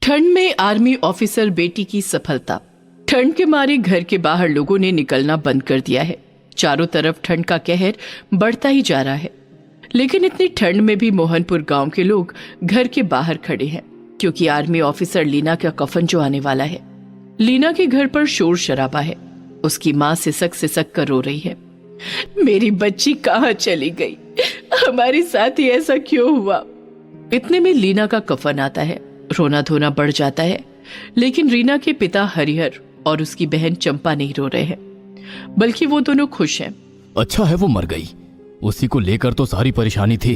ठंड में army officer बेटी की सफलता। ठंड के मारे घर के बाहर लोगों ने निकलना बंद कर दिया है। चारों तरफ ठंड का कहर बढ़ता ही जा रहा है। लेकिन इतनी ठंड में भी मोहनपुर गांव के लोग घर के बाहर खड़े हैं, क्योंकि आर्मी ऑफिसर लीना का कफन जो आने वाला है। लीना के घर पर शोर शराबा है। उसकी माँ सिसक कर रो रही है। मेरी बच्ची कहाँ चली गई? हमारे साथ ही ऐसा क्यों हुआ? इतने में लीना का कफन आता है। रोना धोना बढ़ जाता है। लेकिन रीना के पिता हरिहर और उसकी बहन चंपा नहीं रो रहे हैं, बल्कि वो दोनों खुश हैं। अच्छा है वो मर गई, उसी को लेकर तो सारी परेशानी थी।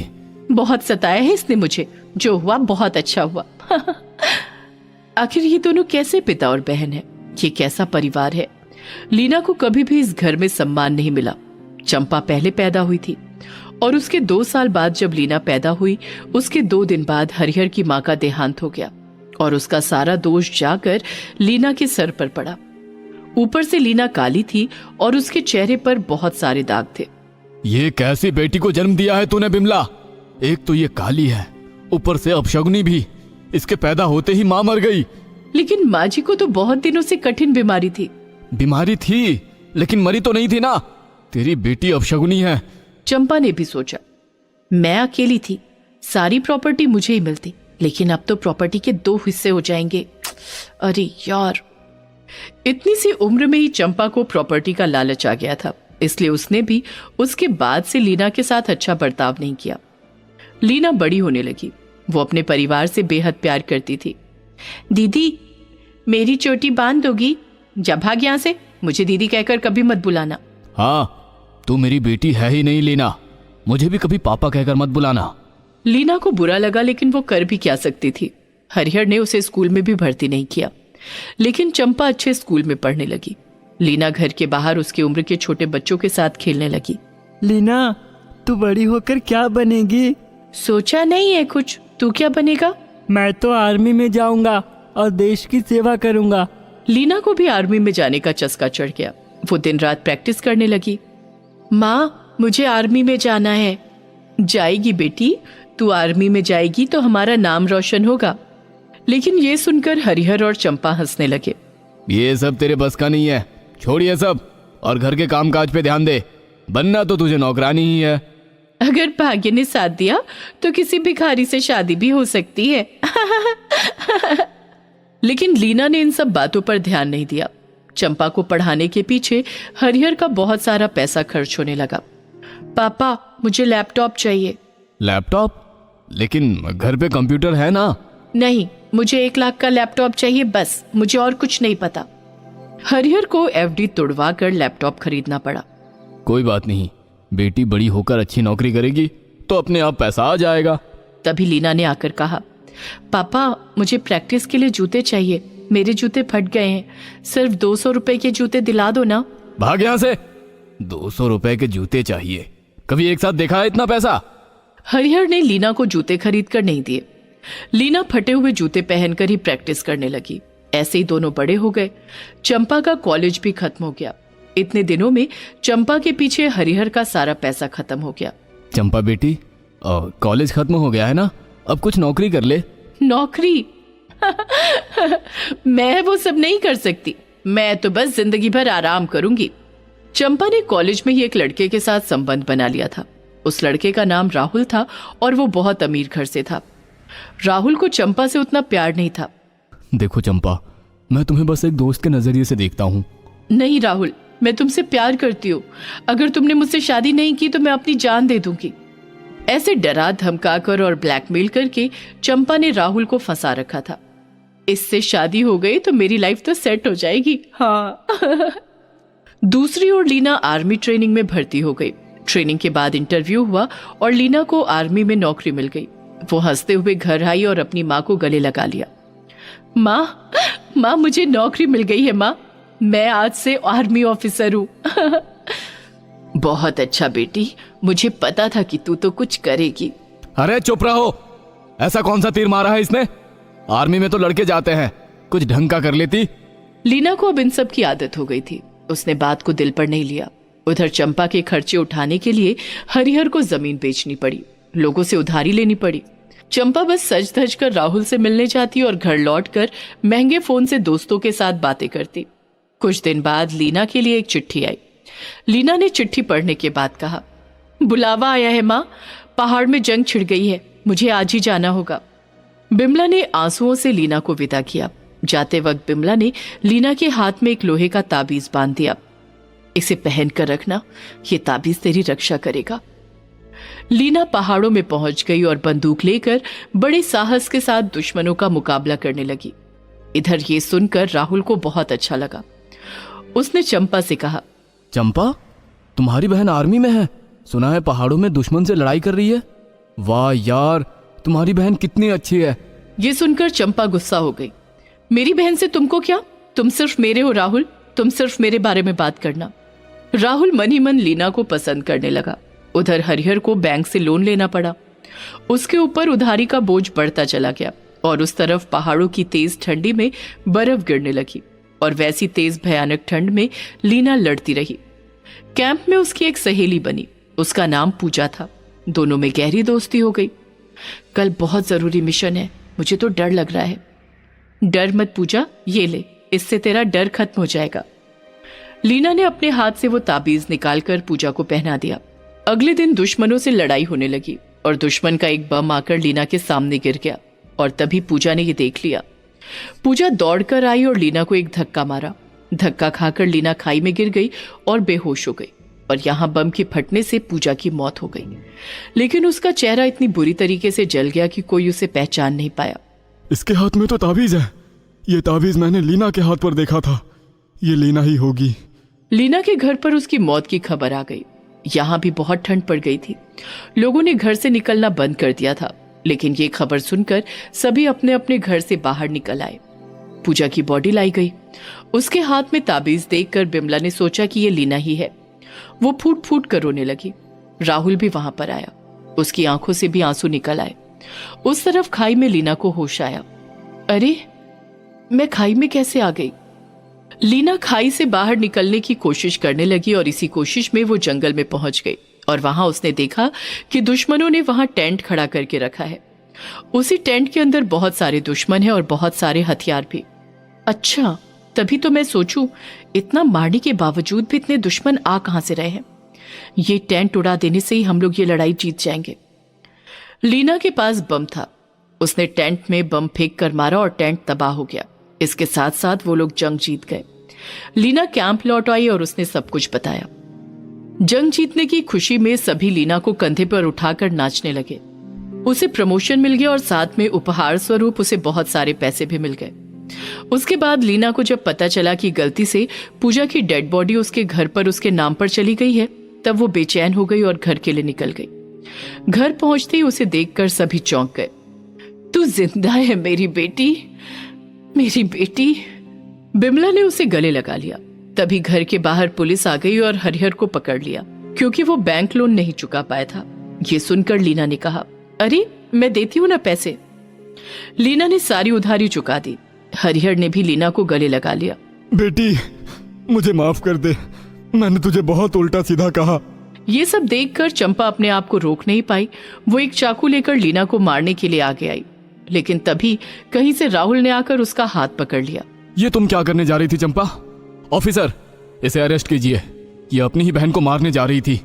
बहुत सताया है इसने मुझे, जो हुआ बहुत अच्छा हुआ। आखिर ये दोनों कैसे पिता और बहन है? ये कैसा परिवार है? लीना को कभी भी इस घर में सम्मान नहीं मिला। चंपा पहले पैदा हुई थी और उसके 2 साल बाद जब लीना पैदा हुई, उसके 2 दिन बाद हरिहर की माँ का देहांत हो गया और उसका सारा दोष जाकर लीना के सर पर पड़ा। ऊपर से लीना काली थी और उसके चेहरे पर बहुत सारे दाग थे। ये कैसी बेटी को जन्म दिया है तूने बिमला? एक तो ये काली है, ऊपर से अपशगुनी भी। इसके पैदा होते ही माँ मर गई। लेकिन माँ जी को तो बहुत दिनों से कठिन बीमारी थी। बीमारी थी लेकिन मरी तो नहीं थी ना। तेरी बेटी अपशगुनी है। चंपा ने भी सोचा, मैं अकेली थी, सारी प्रॉपर्टी मुझे ही मिलती, लेकिन अब तो प्रॉपर्टी के 2 हिस्से हो जाएंगे। अरे यार, इतनी सी उम्र में ही चंपा को प्रॉपर्टी का लालच आ गया था, इसलिए उसने भी उसके बाद से लीना के साथ अच्छा बर्ताव नहीं किया। लीना बड़ी होने लगी। वो अपने परिवार से बेहद प्यार करती थी। दीदी, मेरी चोटी बांध दोगी? जा भाग यहां से, मुझे दीदी कहकर कभी मत बुलाना। हाँ, तू मेरी बेटी है ही नहीं लीना, मुझे भी कभी पापा कहकर मत बुलाना। लीना को बुरा लगा, लेकिन वो कर भी क्या सकती थी। हरिहर ने उसे स्कूल में भी भर्ती नहीं किया, लेकिन चंपा अच्छे स्कूल में पढ़ने लगी। लीना घर के बाहर उसकी उम्र के छोटे बच्चों के साथ खेलने लगी। लीना, तू बड़ी होकर क्या बनेगी? सोचा नहीं है कुछ। तू क्या बनेगा? मैं तो आर्मी में जाऊंगा और देश की सेवा करूंगा। लीना को भी आर्मी में जाने का चस्का चढ़ गया। वो दिन रात प्रैक्टिस करने लगी। माँ, मुझे आर्मी में जाना है। जाएगी बेटी, तू आर्मी में जाएगी तो हमारा नाम रोशन होगा। लेकिन ये सुनकर हरिहर और चंपा हंसने लगे। ये सब तेरे बस का नहीं है, छोड़ ये सब और घर के कामकाज पे ध्यान दे। बनना तो तुझे नौकरानी ही है। अगर भाग्य ने साथ दिया तो किसी भिखारी से शादी भी हो सकती है। लेकिन लीना ने इन सब बातों पर ध्यान नहीं दिया। चंपा को पढ़ाने के पीछे हरिहर का बहुत सारा पैसा खर्च होने लगा। पापा, मुझे लैपटॉप चाहिए। लैपटॉप? लेकिन घर पे कंप्यूटर है ना। नहीं, मुझे 1 लाख का लैपटॉप चाहिए बस, मुझे और कुछ नहीं पता। हरिहर को एफडी तुड़वा कर लैपटॉप खरीदना पड़ा। कोई बात नहीं, बेटी बड़ी होकर अच्छी नौकरी करेगी तो अपने आप पैसा आ जाएगा। तभी लीना ने आकर कहा, पापा, मुझे प्रैक्टिस के लिए जूते चाहिए। मेरे जूते फट गए हैं, सिर्फ 200 रुपए के जूते दिला दो ना। भाग यहाँ से। 200 रुपए के जूते चाहिए? कभी एक साथ देखा है इतना पैसा? हरिहर ने लीना को जूते खरीद कर नहीं दिए। लीना फटे हुए जूते पहनकर ही प्रैक्टिस करने लगी। ऐसे ही दोनों बड़े हो गए। चंपा का कॉलेज भी खत्म हो गया। इतने दिनों में चंपा के पीछे हरिहर का सारा पैसा खत्म हो गया। चंपा बेटी, कॉलेज खत्म हो गया है ना, अब कुछ नौकरी कर ले। नौकरी? मैं वो सब नहीं कर सकती। मैं तो बस जिंदगी भर आराम करूंगी। चंपा ने कॉलेज में ही एक लड़के के साथ संबंध बना लिया था। उस लड़के का नाम राहुल था और वो बहुत अमीर घर से था। राहुल को चंपा से उतना प्यार नहीं था। देखो चंपा, मैं तुम्हें बस एक दोस्त के नजरिए से देखता हूँ। नहीं राहुल, मैं तुमसे प्यार करती हूँ। अगर तुमने मुझसे शादी नहीं की तो मैं अपनी जान दे दूंगी। ऐसे डरा धमकाकर और ब्लैकमेल करके चंपा ने राहुल को फंसा रखा था। इससे शादी हो गई तो मेरी लाइफ तो सेट हो जाएगी। हाँ। दूसरी ओर लीना आर्मी ट्रेनिंग में भर्ती हो गई। ट्रेनिंग के बाद इंटरव्यू हुआ और लीना को आर्मी में नौकरी मिल गई। वो हंसते हुए घर आई और अपनी माँ को गले लगा लिया। माँ, मुझे नौकरी मिल गई है माँ। मैं आज से आर्मी ऑफिसर हूँ। बहुत अच्छा बेटी, मुझे पता था कि तू तो कुछ करेगी। अरे चुप रहो, ऐसा कौन सा तीर मारा है इसने? आर्मी में तो लड़के जाते हैं, कुछ ढंग का कर लेती। लीना को अब इन सब की आदत हो गई थी। उसने बात को दिल पर नहीं लिया। उधर चंपा के खर्चे उठाने के लिए हरिहर को जमीन बेचनी पड़ी, लोगों से उधारी लेनी पड़ी। चंपा बस सज धज कर राहुल से मिलने जाती और घर लौटकर महंगे फोन से दोस्तों के साथ बातें करती। कुछ दिन बाद लीना के लिए एक चिट्ठी आई। लीना ने चिट्ठी पढ़ने के बाद कहा, बुलावा आया है माँ, पहाड़ में जंग छिड़ गई है, मुझे आज ही जाना होगा। बिमला ने आंसुओं से लीना को विदा किया। जाते वक्त बिमला ने लीना के हाथ में एक लोहे का ताबीज बांध दिया। इसे पहन कर रखना, ये ताबीज तेरी रक्षा करेगा। लीना पहाड़ों में पहुंच गई और बंदूक लेकर बड़े साहस के साथ दुश्मनों का मुकाबला करने लगी। इधर ये सुनकर राहुल को बहुत अच्छा लगा। उसने चंपा से कहा, चंपा, तुम्हारी बहन आर्मी में है, सुना है पहाड़ों में दुश्मन से लड़ाई कर रही है। वाह यार, तुम्हारी बहन कितनी अच्छी है। ये सुनकर चंपा गुस्सा हो गई। मेरी बहन से तुमको क्या, तुम सिर्फ मेरे हो राहुल, तुम सिर्फ मेरे बारे में बात करना। राहुल मन ही मन लीना को पसंद करने लगा। उधर हरिहर को बैंक से लोन लेना पड़ा। उसके ऊपर उधारी का बोझ बढ़ता चला गया और उस तरफ पहाड़ों की तेज ठंडी में बर्फ गिरने लगी और वैसी तेज भयानक ठंड में लीना लड़ती रही। कैंप में उसकी एक सहेली बनी, उसका नाम पूजा था। दोनों में गहरी दोस्ती हो गई। कल बहुत जरूरी मिशन है, मुझे तो डर लग रहा है। डर मत पूजा, ये ले, इससे तेरा डर खत्म हो जाएगा। लीना ने अपने हाथ से वो ताबीज निकालकर पूजा को पहना दिया। अगले दिन दुश्मनों से लड़ाई होने लगी और दुश्मन का एक बम आकर लीना के सामने गिर गया और तभी पूजा ने ये देख लिया। पूजा दौड़कर आई और लीना को एक धक्का मारा। धक्का खाकर लीना खाई में गिर गई और बेहोश हो गई और यहाँ बम के फटने से पूजा की मौत हो गई। लेकिन उसका चेहरा इतनी बुरी तरीके से जल गया कि कोई उसे पहचान नहीं पाया। इसके हाथ में तो ताबीज है। ये ताबीज मैंने लीना के हाथ पर देखा था। ये लीना ही होगी। लीना के घर पर उसकी मौत की खबर आ गई। यहाँ भी बहुत ठंड पड़ गई थी। लोगों ने घर से निकलना बंद कर दिया था, लेकिन ये खबर सुनकर सभी अपने अपने घर से बाहर निकल आए। पूजा की बॉडी लाई गई। उसके हाथ में ताबीज देखकर बिमला ने सोचा कि ये लीना ही है। वो फूट फूट कर रोने लगी। राहुल भी वहां पर आया। उसकी आंखों से भी आंसू निकल आए। उस तरफ खाई में लीना को होश आया। अरे, मैं खाई में कैसे आ गई? लीना खाई से बाहर निकलने की कोशिश करने लगी और इसी कोशिश में वो जंगल में पहुंच गई और वहां उसने देखा कि दुश्मनों ने वहां टेंट खड़ा करके रखा है। उसी टेंट के अंदर बहुत सारे दुश्मन हैं और बहुत सारे हथियार भी। अच्छा, तभी तो मैं सोचूं, इतना मारने के बावजूद भी इतने दुश्मन आ कहां से रहे हैं। ये टेंट उड़ा देने से ही हम लोग ये लड़ाई जीत जाएंगे। लीना के पास बम था। उसने टेंट में बम फेंक कर मारा और टेंट तबाह हो गया। इसके साथ साथ वो लोग जंग जीत गए। लीना कैंप लौट आई और उसने सब कुछ बताया। जंग जीतने की खुशी में सभी लीना को कंधे पर उठाकर नाचने लगे। उसे प्रमोशन मिल गया और साथ में उपहार स्वरूप उसे बहुत सारे पैसे भी मिल गए। उसके बाद लीना को जब पता चला कि गलती से पूजा की डेड बॉडी उसके घर पर उसके नाम पर चली गई है, तब वो बेचैन हो गई और घर के लिए निकल गई। घर पहुंचते ही उसे देखकर सभी चौंक गए। तू जिंदा है मेरी बेटी, मेरी बेटी। बिमला ने उसे गले लगा लिया। तभी घर के बाहर पुलिस आ गई और हरिहर को पकड़ लिया क्योंकि वो बैंक लोन नहीं चुका पाया था। ये सुनकर लीना ने कहा, अरे मैं देती हूं ना पैसे। लीना ने सारी उधारी चुका दी। हरिहर ने भी लीना को गले लगा लिया। बेटी, मुझे माफ कर दे, मैंने तुझे बहुत उल्टा सीधा कहा। ये सब देखकर चंपा अपने आप को रोक नहीं पाई। वो एक चाकू लेकर लीना को मारने के लिए आगे आई, लेकिन तभी कहीं से राहुल ने आकर उसका हाथ पकड़ लिया। ये तुम क्या करने जा रही थी चंपा? ऑफिसर, इसे अरेस्ट कीजिए। ये अपनी ही बहन को मारने जा रही थी।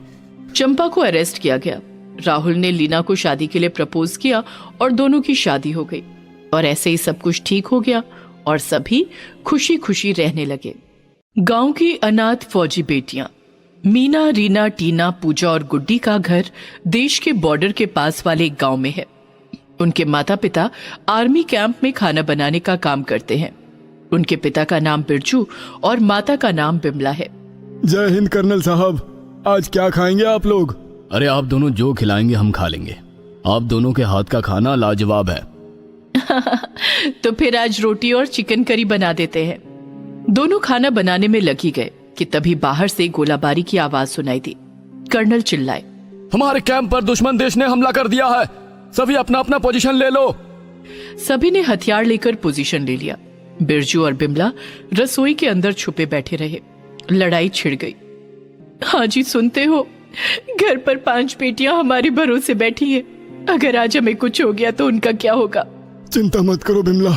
चंपा को अरेस्ट किया गया। राहुल ने लीना को शादी के लिए प्रपोज किया और दोनों की शादी हो गई और ऐसे ही सब कुछ ठीक हो गया और सभी खुशी खुशी रहने लगे। गांव की अनाथ फौजी बेटियां मीना, रीना, टीना, पूजा और गुड्डी का घर देश के बॉर्डर के पास वाले एक गांव में है। उनके माता पिता आर्मी कैंप में खाना बनाने का काम करते हैं। उनके पिता का नाम बिरजू और माता का नाम बिमला है। जय हिंद कर्नल साहब, आज क्या खाएंगे आप लोग? अरे आप दोनों जो खिलाएंगे हम खा लेंगे। आप दोनों के हाथ का खाना लाजवाब है। तो फिर आज रोटी और चिकन करी बना देते हैं। दोनों खाना बनाने में लगी गए कि तभी बाहर से गोलाबारी की आवाज सुनाई दी। कर्नल चिल्लाए, हमारे कैंप पर दुश्मन देश ने हमला कर दिया है, सभी अपना अपना पोजीशन ले लो। सभी ने हथियार लेकर पोजीशन ले लिया। बिरजू और बिमला रसोई के अंदर छुपे बैठे रहे। लड़ाई छिड़ गई। हाँ जी, सुनते हो, घर पर 5 बेटियां हमारे भरोसे बैठी है। अगर आज हमें कुछ हो गया तो उनका क्या होगा? चिंता मत करो बिमला,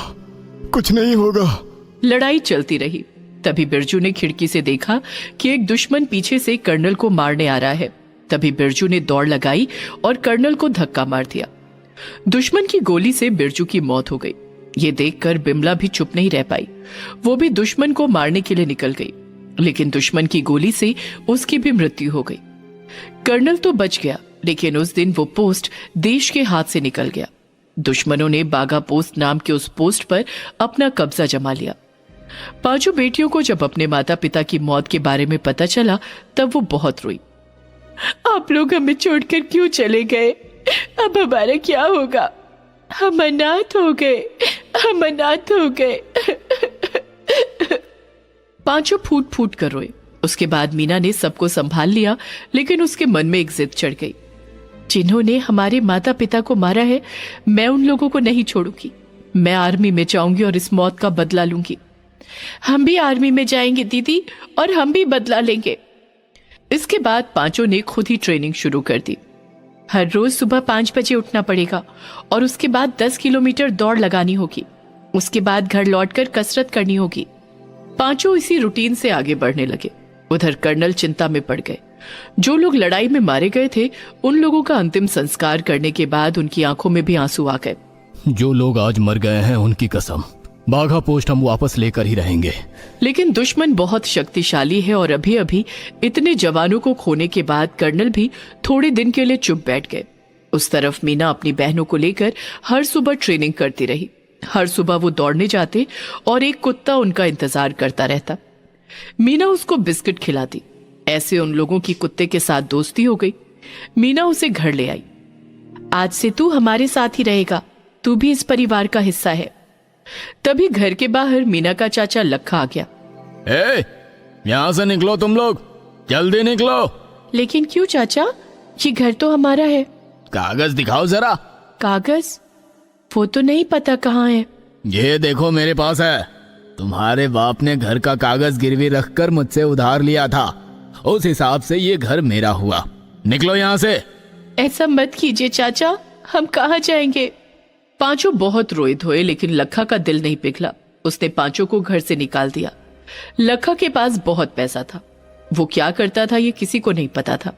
कुछ नहीं होगा। लड़ाई चलती रही। तभी बिरजू ने खिड़की से देखा कि एक दुश्मन पीछे से कर्नल को मारने आ रहा है। तभी बिरजू ने दौड़ लगाई और कर्नल को धक्का मार दिया। दुश्मन की गोली से बिरजू की मौत हो गई। ये देखकर बिमला भी चुप नहीं रह पाई। वो भी दुश्मन को मारने के लिए निकल गई, लेकिन दुश्मन की गोली से उसकी भी मृत्यु हो गई। कर्नल तो बच गया, लेकिन उस दिन वो पोस्ट देश के हाथ से निकल गया। दुश्मनों ने बागा पोस्ट नाम के उस पोस्ट पर अपना कब्जा जमा लिया। पांचों बेटियों को जब अपने माता पिता की मौत के बारे में पता चला तब वो बहुत रोई। आप लोग हमें छोड़कर क्यों चले गए? अब हमारा क्या होगा? हम अनाथ हो गए, हम अनाथ हो गए। पांचों फूट फूट कर रोए। उसके बाद मीना ने सबको संभाल लिया, लेकिन उसके मन में एक जिद चढ़ गई। जिन्होंने हमारे माता पिता को मारा है, मैं उन लोगों को नहीं छोड़ूंगी। मैं आर्मी में जाऊंगी और इस मौत का बदला लूंगी। हम भी आर्मी में जाएंगे दीदी, और हम भी बदला लेंगे। इसके बाद पांचों ने खुद ही ट्रेनिंग शुरू कर दी। हर रोज सुबह 5 बजे उठना पड़ेगा और उसके बाद 10 किलोमीटर दौड़ लगानी होगी। उसके बाद घर लौटकर कसरत करनी होगी। पांचों इसी रूटीन से आगे बढ़ने लगे। उधर कर्नल चिंता में पड़ गए। जो लोग लड़ाई में मारे गए थे, उन लोगों का अंतिम संस्कार करने के बाद उनकी आंखों में भी आंसू आ गए। जो लोग आज मर गए हैं उनकी कसम, बाघा पोस्ट हम वापस लेकर ही रहेंगे। लेकिन दुश्मन बहुत शक्तिशाली है और अभी अभी इतने जवानों को खोने के बाद कर्नल भी थोड़े दिन के लिए चुप बैठ गए। उस तरफ मीना अपनी बहनों को लेकर हर सुबह ट्रेनिंग करती रही। हर सुबह वो दौड़ने जाते और एक कुत्ता उनका इंतजार करता रहता। मीना उसको बिस्किट खिलाती। ऐसे उन लोगों की कुत्ते के साथ दोस्ती हो गई। मीना उसे घर ले आई। आज से तू हमारे साथ ही रहेगा, तू भी इस परिवार का हिस्सा है। तभी घर के बाहर मीना का चाचा लखा आ गया। यहाँ से निकलो तुम लोग, जल्दी निकलो। लेकिन क्यों चाचा? ये घर तो हमारा है। कागज दिखाओ जरा। कागज? वो तो नहीं पता कहाँ है। ये देखो मेरे पास है। तुम्हारे बाप ने घर का कागज गिरवी रखकर मुझसे उधार लिया था, उस हिसाब से ये घर मेरा हुआ। निकलो यहाँ से। ऐसा मत कीजिए चाचा, हम कहाँ जाएंगे? पांचों बहुत रोए धोए, लेकिन लखा का दिल नहीं पिघला। उसने पांचों को घर से निकाल दिया। लखा के पास बहुत पैसा था। वो क्या करता था ये किसी को नहीं पता था।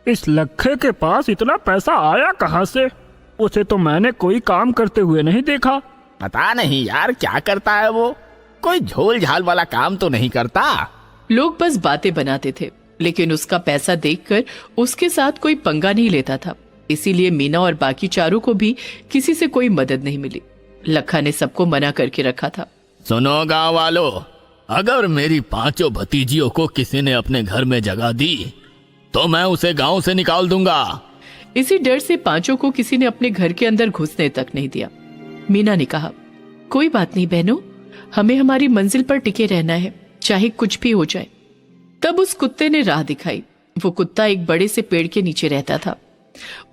इस लखे के पास इतना पैसा आया कहाँ से? उसे तो मैंने कोई काम करते हुए नहीं देखा। पता नहीं यार क्या करता है वो, कोई झोल झाल वाला काम तो नहीं करता। लोग बस बातें बनाते थे, लेकिन उसका पैसा देखकर उसके साथ कोई पंगा नहीं लेता था। इसीलिए मीना और बाकी चारों को भी किसी से कोई मदद नहीं मिली। लखा ने सबको मना करके रखा था। सुनो गांव वालों, अगर मेरी पांचों भतीजियों को किसी ने अपने घर में जगह दी तो मैं उसे गांव से निकाल दूंगा। इसी डर से पांचों को किसी ने अपने घर के अंदर घुसने तक नहीं दिया। मीना ने कहा, कोई बात नहीं बहनों, हमें हमारी मंजिल पर टिके रहना है, चाहे कुछ भी हो जाए। तब उस कुत्ते ने राह दिखाई। वो कुत्ता एक बड़े से पेड़ के नीचे रहता था।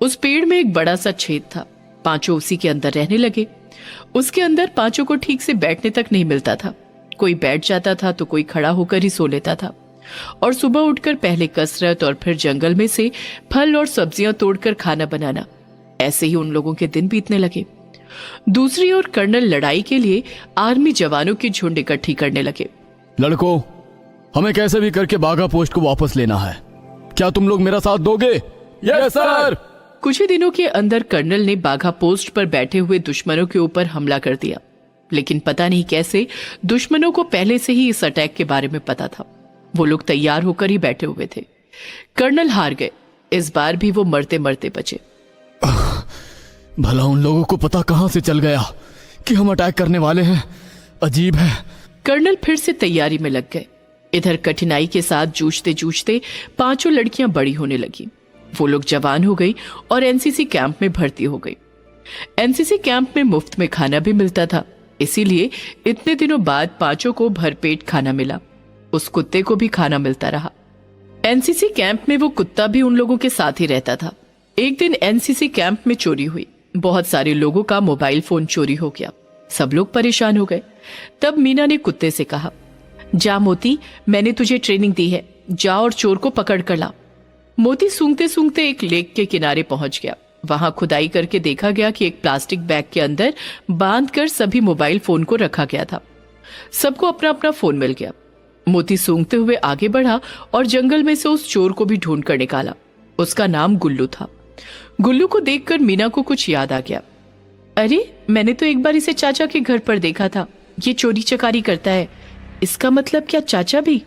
उस पेड़ में एक बड़ा सा छेद था। पांचों उसी के अंदर रहने लगे। उसके अंदर पांचों को ठीक से बैठने तक नहीं मिलता था। कोई बैठ जाता था तो कोई खड़ा होकर ही सो लेता था। और सुबह उठकर पहले कसरत और फिर जंगल में से फल और सब्जियां तोड़कर खाना बनाना। ऐसे ही उन लोगों के दिन बीतने लगे। दूसरी ओर कर्नल लड़ाई के लिए आर्मी जवानों की झुंड इकट्ठी करने लगे। लड़कों, हमें कैसे भी करके बाघा पोस्ट को वापस लेना है। क्या तुम लोग मेरा साथ दोगे? Yes sir. कुछ ही दिनों के अंदर कर्नल ने बाघा पोस्ट पर बैठे हुए दुश्मनों के ऊपर हमला कर दिया। लेकिन पता नहीं कैसे दुश्मनों को पहले से ही इस अटैक के बारे में पता था। वो लोग तैयार होकर ही बैठे हुए थे। कर्नल हार गए। इस बार भी वो मरते मरते बचे। भला उन लोगों को पता कहां से चल गया कि हम अटैक करने वाले हैं। अजीब है। कर्नल फिर से तैयारी में लग गए। इधर कठिनाई के साथ जूझते जूझते पांचों लड़कियां बड़ी होने लगी। वो लोग जवान हो गई और एनसीसी कैंप में भर्ती हो गई। एनसीसी कैंप में मुफ्त में खाना भी मिलता था, इसीलिए इतने दिनों बाद पांचों को भरपेट खाना मिला। उस कुत्ते को भी खाना मिलता रहा। एनसीसी कैंप में वो कुत्ता भी उन लोगों के साथ ही रहता था। एक दिन एनसीसी कैंप में चोरी हुई। बहुत सारे लोगों का मोबाइल फोन चोरी हो गया। सब लोग परेशान हो गए। तब मीना ने कुत्ते से कहा, जा मोती, मैंने तुझे ट्रेनिंग दी है, जा और चोर को पकड़ कर ला। मोती सूंघते सूंघते एक लेक के किनारे पहुंच गया। वहां खुदाई करके देखा गया कि एक प्लास्टिक बैग के अंदर बांधकर सभी मोबाइल फोन को रखा गया था। सबको अपना अपना फोन मिल गया। मोती सूंघते हुए आगे बढ़ा और जंगल में से उस चोर को भी ढूंढ कर निकाला। उसका नाम गुल्लू था। गुल्लू को देखकर मीना को कुछ याद आ गया। अरे, मैंने तो एक बार इसे चाचा के घर पर देखा था। ये चोरी चकारी करता है। इसका मतलब क्या चाचा भी?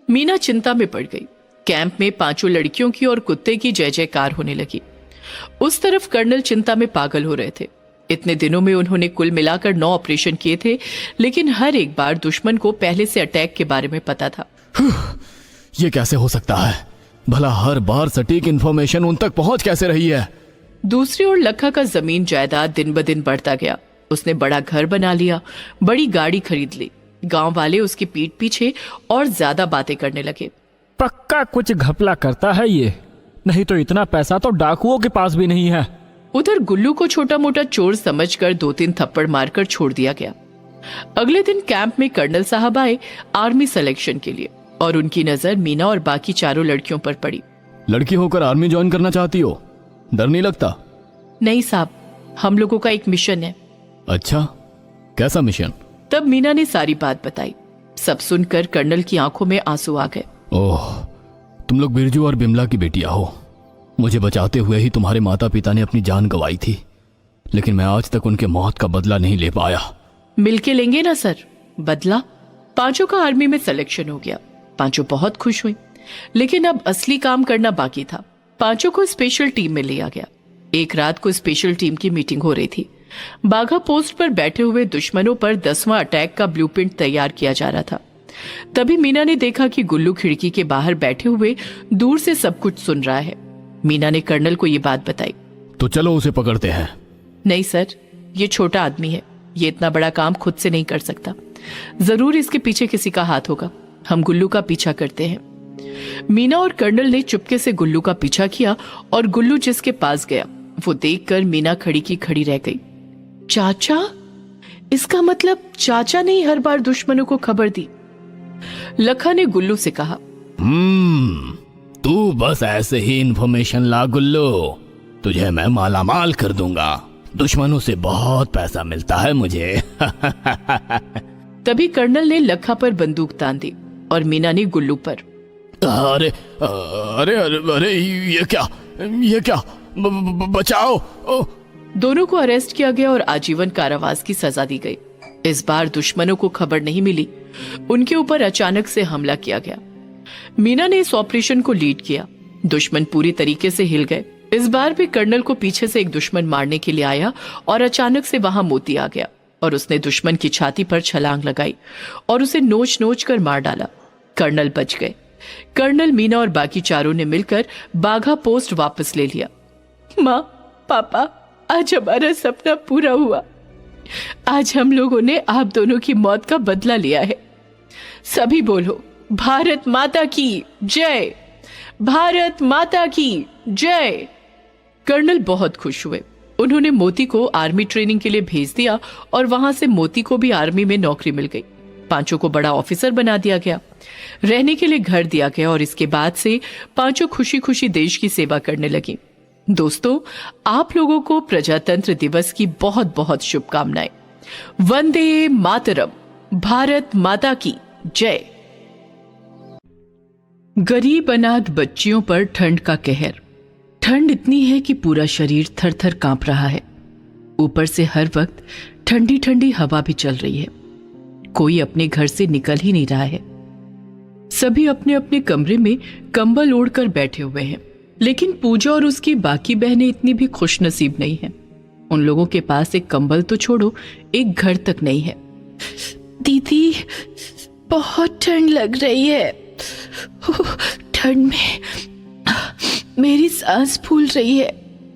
मीना चिंता में पड़ गई। कैंप में 5 लड़कियों की और कुत्ते की जय जयकार होने लगी। उस तरफ कर्नल चिंता में पागल हो रहे थे। इतने दिनों में उन्होंने कुल मिलाकर 9 ऑपरेशन किए थे, लेकिन हर एक बार दुश्मन को पहले से अटैक के बारे में पता था। ये कैसे हो सकता है? भला हर बार सटीक इंफॉर्मेशन उन तक पहुंच कैसे रही है? दूसरी ओर लखा का जमीन जायदाद दिन ब दिन बढ़ता गया। उसने बड़ा घर बना लिया, बड़ी गाड़ी खरीद ली। गांव वाले उसकी पीठ पीछे और ज्यादा बातें करने लगे। पक्का कुछ घपला करता है ये, नहीं तो इतना पैसा तो डाकुओं के पास भी नहीं है। उधर गुल्लू को छोटा मोटा चोर समझकर 2-3 थप्पड़ मारकर छोड़ दिया गया। अगले दिन कैंप में कर्नल साहब आए आर्मी सिलेक्शन के लिए, और उनकी नजर मीना और बाकी चारों लड़कियों पर पड़ी। लड़की होकर आर्मी ज्वाइन करना चाहती हो? डर नहीं लगता? नहीं साहब, हम लोगों का एक मिशन है। अच्छा, कैसा मिशन? तब मीना ने सारी बात बताई। सब सुनकर कर्नल की आंखों में आंसू आ गए। ओह, तुम लोग बिरजू और बिमला की बेटियां हो। मुझे बचाते हुए ही तुम्हारे माता पिता ने अपनी जान गंवाई थी, लेकिन मैं आज तक उनके मौत का बदला नहीं ले पाया। मिलके लेंगे ना सर बदला। 5 का आर्मी में सिलेक्शन हो गया। 5 बहुत खुश हुई, लेकिन अब असली काम करना बाकी था। 5 को स्पेशल टीम में लिया गया। एक रात को स्पेशल टीम की मीटिंग हो रही थी। बाघा पोस्ट पर बैठे हुए दुश्मनों पर 10वां अटैक का ब्लूप्रिंट तैयार किया जा रहा था। तभी मीना ने देखा कि गुल्लू खिड़की के बाहर बैठे हुए दूर से सब कुछ सुन रहा है। मीना ने कर्नल को ये बात बताई। तो चलो उसे पकड़ते हैं। नहीं सर, ये छोटा आदमी है। ये इतना बड़ा काम खुद से नहीं कर सकता। जरूर इसके पीछे किसी का हाथ होगा। हम गुल्लू का पीछा करते हैं। मीना और कर्नल ने चुपके से गुल्लू का पीछा किया और गुल्लू जिसके पास गया वो देखकर मीना खड़ी की खड़ी रह गई। चाचा? इसका मतलब चाचा ने ही हर बार दुश्मनों को खबर दी। लखा ने गुल्लू से कहा, तू बस ऐसे ही इंफॉर्मेशन ला गुल्लू, तुझे मैं मालामाल कर दूंगा। दुश्मनों से बहुत पैसा मिलता है मुझे। तभी कर्नल ने लखा पर बंदूक तान दी और मीना ने गुल्लू पर। अरे अरे अरे अरे, ये क्या? बचाओ! दोनों को अरेस्ट किया गया और आजीवन कारावास की सजा दी गई। इस बार दुश्मनों को खबर नहीं मिली। उनके ऊपर अचानक से हमला किया गया। मीना ने इस ऑपरेशन को लीड किया। दुश्मन पूरी तरीके से हिल गए। इस बार भी कर्नल को पीछे से एक दुश्मन मारने के लिए आया और अचानक से वहां मोती आ गया और उसने दुश्मन की छाती पर छलांग लगाई और उसे नोच नोच कर मार डाला। कर्नल बच गए। कर्नल, मीना और बाकी चारों ने मिलकर बाघा पोस्ट वापस ले लिया। माँ, पापा, आज हमारा सपना पूरा हुआ। आज हम लोगों ने आप दोनों की मौत का बदला लिया है। सभी बोलो, भारत माता की जय, भारत माता की जय। कर्नल बहुत खुश हुए। उन्होंने मोती को आर्मी ट्रेनिंग के लिए भेज दिया और वहां से मोती को भी आर्मी में नौकरी मिल गई। 5 को बड़ा ऑफिसर बना दिया गया। रहने के लिए घर दिया गया और इसके बाद से 5 खुशी खुशी देश की सेवा करने लगी। दोस्तों, आप लोगों को प्रजातंत्र दिवस की बहुत बहुत शुभकामनाएं। वंदे मातरम। भारत माता की जय। गरीब अनाथ बच्चियों पर ठंड का कहर। ठंड इतनी है कि पूरा शरीर थर थर कांप रहा है। ऊपर से हर वक्त ठंडी ठंडी हवा भी चल रही है। कोई अपने घर से निकल ही नहीं रहा है। सभी अपने अपने कमरे में कंबल ओढ़कर बैठे हुए हैं, लेकिन पूजा और उसकी बाकी बहनें इतनी भी खुश नसीब नहीं है। उन लोगों के पास एक कंबल तो छोड़ो, एक घर तक नहीं है। दीदी, बहुत ठंड लग रही है। ठंड में मेरी सांस फूल रही है।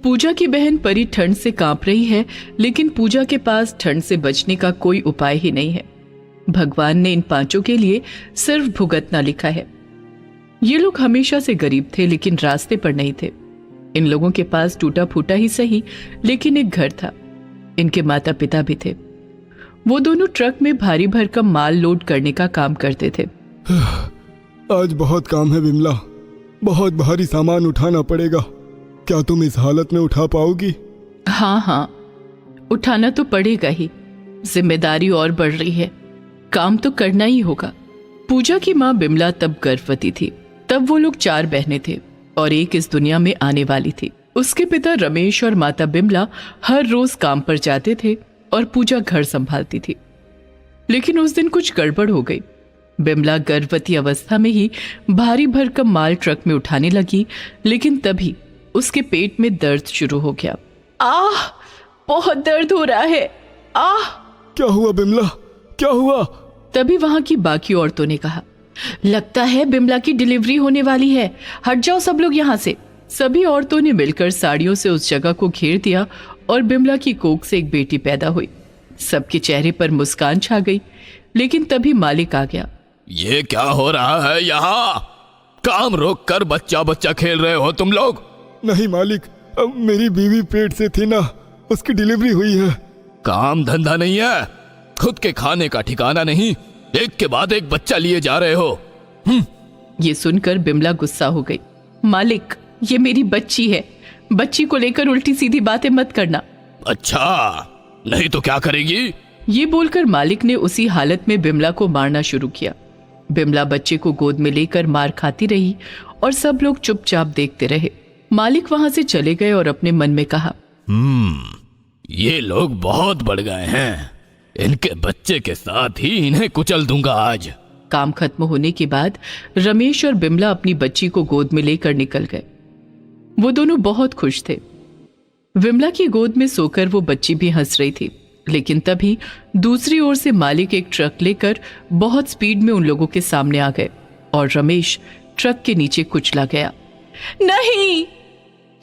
पूजा की बहन परी ठंड से कांप रही है, लेकिन पूजा के पास ठंड से बचने का कोई उपाय ही नहीं है। भगवान ने इन 5 के लिए सिर्फ भुगतना लिखा है। ये लोग हमेशा से गरीब थे, लेकिन रास्ते पर नहीं थे। इन लोगों के पास टूटा फूटा ही सही, लेकिन एक घर था। इनके माता पिता भी थे। वो दोनों ट्रक में भारी भरकम माल लोड करने का काम करते थे। आज बहुत काम है विमला, बहुत भारी सामान उठाना पड़ेगा। क्या तुम इस हालत में उठा पाओगी? हाँ हाँ, उठाना तो पड़ेगा ही। जिम्मेदारी और बढ़ रही है, काम तो करना ही होगा। पूजा की माँ बिमला तब गर्भवती थी। तब वो लोग 4 बहनें थे और एक इस दुनिया में आने वाली थी। उसके पिता रमेश और माता बिमला हर रोज काम पर जाते थे और पूजा घर संभालती थी। लेकिन उस दिन कुछ गड़बड़ हो गई। बिमला गर्भवती अवस्था में ही भारी भरकम माल ट्रक में उठाने लगी, लेकिन तभी उसके पेट में दर्द शुरू हो गया। आह, बहुत दर्द हो रहा है, आह। क्या हुआ बिमला, क्या हुआ? तभी वहां की बाकी औरतों ने कहा, लगता है बिमला की डिलीवरी होने वाली है, हट जाओ सब लोग यहाँ से। सभी औरतों ने मिलकर साड़ियों से उस जगह को घेर दिया और बिमला की कोख से एक बेटी पैदा हुई। सबके चेहरे पर मुस्कान छा गई। लेकिन तभी मालिक आ गया। ये क्या हो रहा है यहाँ? काम रोक कर बच्चा बच्चा खेल रहे हो तुम लोग? नहीं मालिक, अब मेरी बीवी पेट से थी ना, उसकी डिलीवरी हुई है। काम धंधा नहीं है, खुद के खाने का ठिकाना नहीं, एक के बाद एक बच्चा लिए जा रहे हो। ये सुनकर बिमला गुस्सा हो गई। मालिक, ये मेरी बच्ची है, बच्ची को लेकर उल्टी सीधी बातें मत करना। अच्छा, नहीं तो क्या करेगी? ये बोलकर मालिक ने उसी हालत में बिमला को मारना शुरू किया। बिमला बच्चे को गोद में लेकर मार खाती रही और सब लोग चुपचाप देखते रहे। मालिक वहां से चले गए और अपने मन में कहा, ये लोग बहुत बढ़ गए हैं, इनके बच्चे के साथ ही इन्हें कुचल दूंगा आज। काम खत्म होने के बाद रमेश और बिमला अपनी बच्ची को गोद में लेकर निकल गए। वो दोनों बहुत खुश थे। विमला की गोद में सोकर वो बच्ची भी हंस रही थी। लेकिन तभी दूसरी ओर से मालिक एक ट्रक लेकर बहुत स्पीड में उन लोगों के सामने आ गए और रमेश ट्रक के नीचे कुचला गया। नहीं,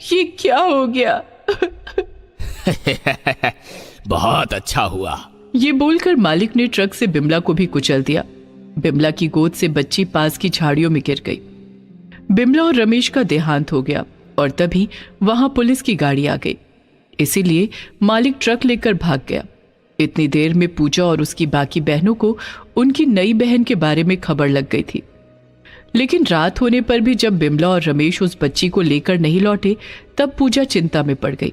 ये क्या हो गया? बहुत अच्छा हुआ। ये बोलकर मालिक ने ट्रक से बिमला को भी कुचल दिया। बिमला की गोद से बच्ची पास की झाड़ियों में गिर गई। बिमला और रमेश का देहांत हो गया और तभी वहां पुलिस की गाड़ी आ गई। इसीलिए मालिक ट्रक लेकर भाग गया। इतनी देर में पूजा और उसकी बाकी बहनों को उनकी नई बहन के बारे में खबर लग गई थी। लेकिन रात होने पर भी जब बिमला और रमेश उस बच्ची को लेकर नहीं लौटे, तब पूजा चिंता में पड़ गई।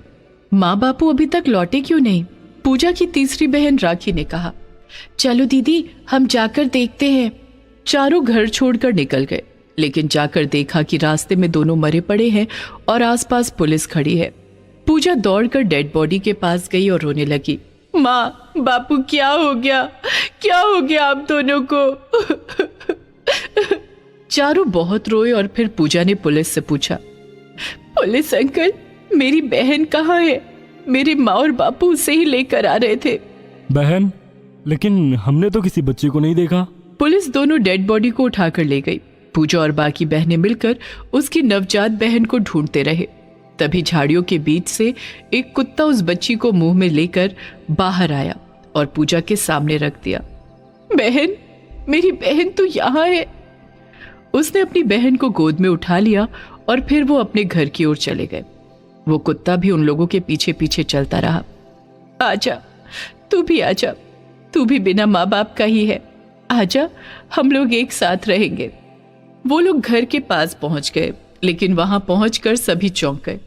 माँ बापू अभी तक लौटे क्यों नहीं? पूजा की तीसरी बहन राखी ने कहा, चलो दीदी, हम जाकर देखते हैं। चारों घर छोड़कर निकल गए, लेकिन जाकर देखा कि रास्ते में दोनों मरे पड़े हैं और आसपास पुलिस खड़ी है। पूजा दौड़कर डेड बॉडी के पास गई और रोने लगी। माँ बापू, क्या हो गया, क्या हो गया आप दोनों को? चारों बहुत रोए और फिर पूजा ने पुलिस से पूछा, पुलिस अंकल, मेरी बहन कहाँ है? मेरी माँ और बापू उसे ही लेकर आ रहे थे। बहन? लेकिन हमने तो किसी बच्चे को नहीं देखा। पुलिस दोनों डेड बॉडी को उठाकर ले गई। पूजा और बाकी बहनें मिलकर उसकी नवजात बहन को ढूंढते रहे। तभी झाड़ियों के बीच से एक कुत्ता उस बच्ची को मुंह में लेकर बाहर आया और पूजा के सामने रख दिया। बहन, मेरी बहन तो यहाँ है। उसने अपनी बहन को गोद में उठा लिया और फिर वो अपने घर की ओर चले गए। वो कुत्ता भी उन लोगों के पीछे पीछे चलता रहा। आजा, तू भी आजा, तू भी बिना माँ बाप का ही है, आजा, हम लोग एक साथ रहेंगे। वो लोग घर के पास पहुंच गए, लेकिन वहां पहुंचकर सभी चौंक गए।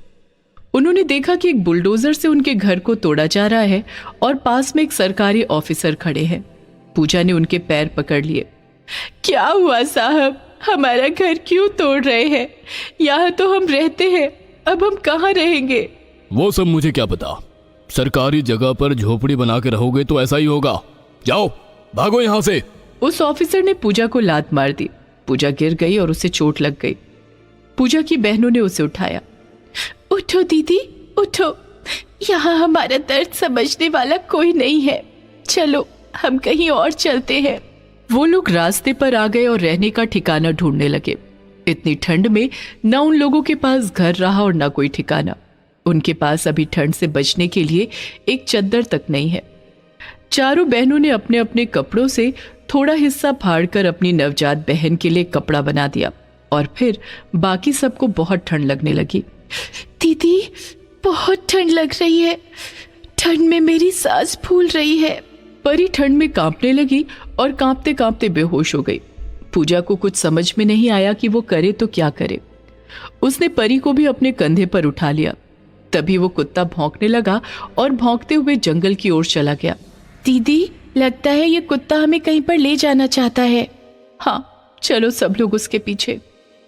उन्होंने देखा कि एक बुलडोजर से उनके घर को तोड़ा जा रहा है और पास में एक सरकारी ऑफिसर खड़े हैं। पूजा ने उनके पैर पकड़ लिए। क्या हुआ साहब, हमारा घर क्यों तोड़ रहे हैं? यहाँ तो हम रहते हैं, अब हम कहाँ रहेंगे? वो सब मुझे क्या पता, सरकारी जगह पर झोपड़ी बना के रहोगे तो ऐसा ही होगा। जाओ, भागो यहाँ से। उस ऑफिसर ने पूजा को लात मार दी। पूजा गिर गई और उसे चोट लग गई। पूजा की बहनों ने उसे उठाया। उठो दीदी, उठो, यहाँ हमारा दर्द समझने वाला कोई नहीं है, चलो हम कहीं और चलते हैं। वो लोग रास्ते पर आ गए और रहने का ठिकाना ढूंढने लगे। इतनी ठंड में न उन लोगों के पास घर रहा और न कोई ठिकाना। उनके पास अभी ठंड से बचने के लिए एक चद्दर तक नहीं है। चारों बहनों ने अपने अपने कपड़ों से थोड़ा हिस्सा फाड़कर अपनी नवजात बहन के लिए कपड़ा बना दिया और फिर बाकी सबको बहुत ठंड लगने लगी। दीदी, बहुत ठंड लग रही है, ठंड में मेरी सांस फूल रही है। परी ठंड में कांपने लगी और कांपते कांपते बेहोश हो गई। पूजा को कुछ समझ में नहीं आया कि वो करे तो क्या करे। उसने परी को भी अपने कंधे पर उठा लिया। तभी वो कुत्ता भौंकने लगा और भौंकते हुए जंगल की ओर चला गया। दीदी, लगता है ये कुत्ता हमें कहीं पर ले जाना चाहता है। हाँ, चलो सब लोग उसके पीछे।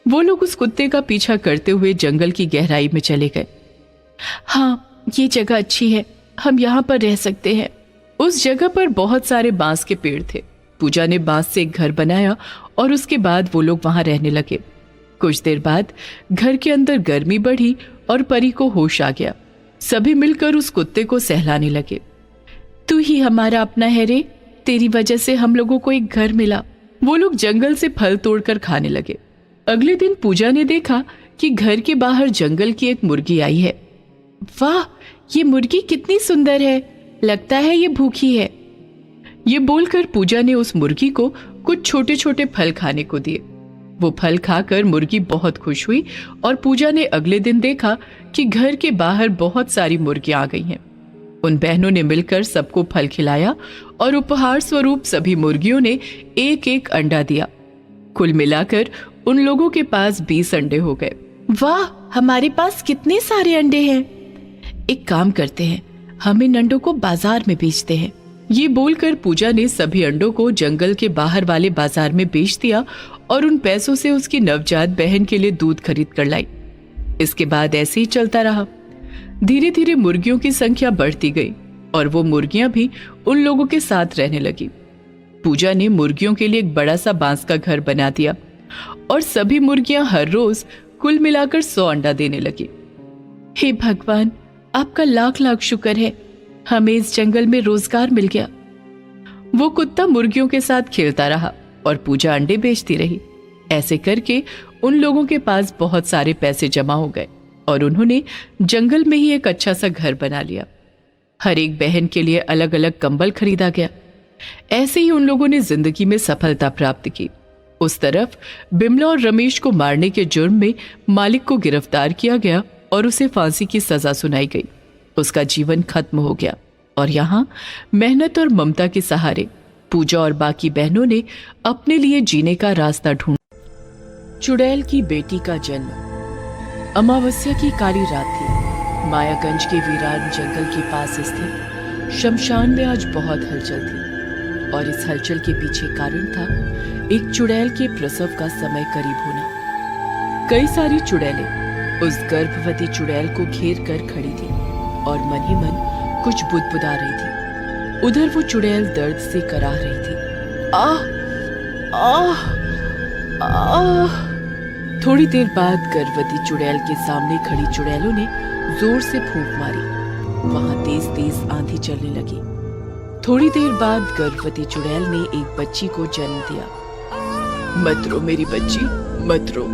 वो लोग उस कुत्ते का पीछा करते हुए जंगल की गहराई में चले गए। हाँ, ये जगह अच्छी है, हम यहाँ पर रह सकते हैं। उस जगह पर बहुत सारे बांस के पेड़ थे। पूजा ने बांस से एक घर बनाया और उसके बाद वो लोग वहां रहने लगे। कुछ देर बाद घर के अंदर गर्मी बढ़ी और परी को होश आ गया। सभी मिलकर उस कुत्ते को सहलाने लगे। तू ही हमारा अपना है रे, तेरी वजह से हम लोगों को एक घर मिला। वो लोग जंगल से फल तोड़कर खाने लगे। अगले दिन पूजा ने देखा कि घर के बाहर जंगल की एक मुर्गी आई है। वाह, ये मुर्गी कितनी सुंदर है, लगता है ये भूखी है। ये बोलकर पूजा ने उस मुर्गी को कुछ छोटे छोटे फल खाने को दिए। वो फल खाकर मुर्गी बहुत खुश हुई और पूजा ने अगले दिन देखा कि घर के बाहर बहुत सारी मुर्गियां आ गई हैं। उन बहनों ने मिलकर सबको फल खिलाया और उपहार स्वरूप सभी मुर्गियों ने एक एक अंडा दिया। कुल मिलाकर उन लोगों के पास 20 अंडे हो गए। वाह, हमारे पास कितने सारे अंडे हैं। एक काम करते हैं, हम इन अंडों को बाजार में बेचते हैं। ये बोलकर पूजा ने सभी अंडों को जंगल के बाहर वाले बाजार में बेच दिया और उन पैसों से उसकी नवजात बहन के लिए दूध खरीद कर लाई। इसके बाद ऐसे ही चलता रहा। धीरे धीरे मुर्गियों की संख्या बढ़ती गई और वो मुर्गियां भी उन लोगों के साथ रहने लगी। पूजा ने मुर्गियों के लिए एक बड़ा सा बांस का घर बना दिया और सभी मुर्गियां हर रोज कुल मिलाकर 100 अंडा देने लगी। हे भगवान, आपका लाख लाख शुक्र है, हमें इस जंगल में रोजगार मिल गया। वो कुत्ता मुर्गियों के साथ खेलता रहा और पूजा अंडे बेचती रही। ऐसे करके उन लोगों के पास बहुत सारे पैसे जमा हो गए और उन्होंने जंगल में ही एक अच्छा सा घर बना लिया। हर एक बहन के लिए अलग अलग कंबल खरीदा गया। ऐसे ही उन लोगों ने जिंदगी में सफलता प्राप्त की। उस तरफ बिमला और रमेश को मारने के जुर्म में मालिक को गिरफ्तार किया गया और उसे फांसी की सजा सुनाई गई। उसका जीवन खत्म हो गया और यहाँ मेहनत और ममता के सहारे पूजा और बाकी बहनों ने अपने लिए जीने का रास्ता ढूंढा। चुड़ैल की बेटी का जन्म। अमावस्या की काली रात थी। मायागंज के वीरान जंगल के पास स्थित शमशान में आज बहुत हलचल थी और इस हलचल के पीछे कारण था एक चुड़ैल के प्रसव का समय करीब होना। कई सारी चुड़ैलें उस गर्भवती चुड़ैल को घेर कर खड़ी थी और मन ही मन कुछ बुदबुदा रही थी। उधर वो चुड़ैल दर्द से कराह रही थी। आह आह आह। थोड़ी देर बाद गर्भवती चुड़ैल के सामने खड़ी चुड़ैलों ने जोर से फूंक मारी। वहां तेज तेज आंधी चलने लगी। थोड़ी देर बाद गर्भवती चुड़ैल ने एक बच्ची को जन्म दिया। मत रो मेरी बच्ची, मत रो,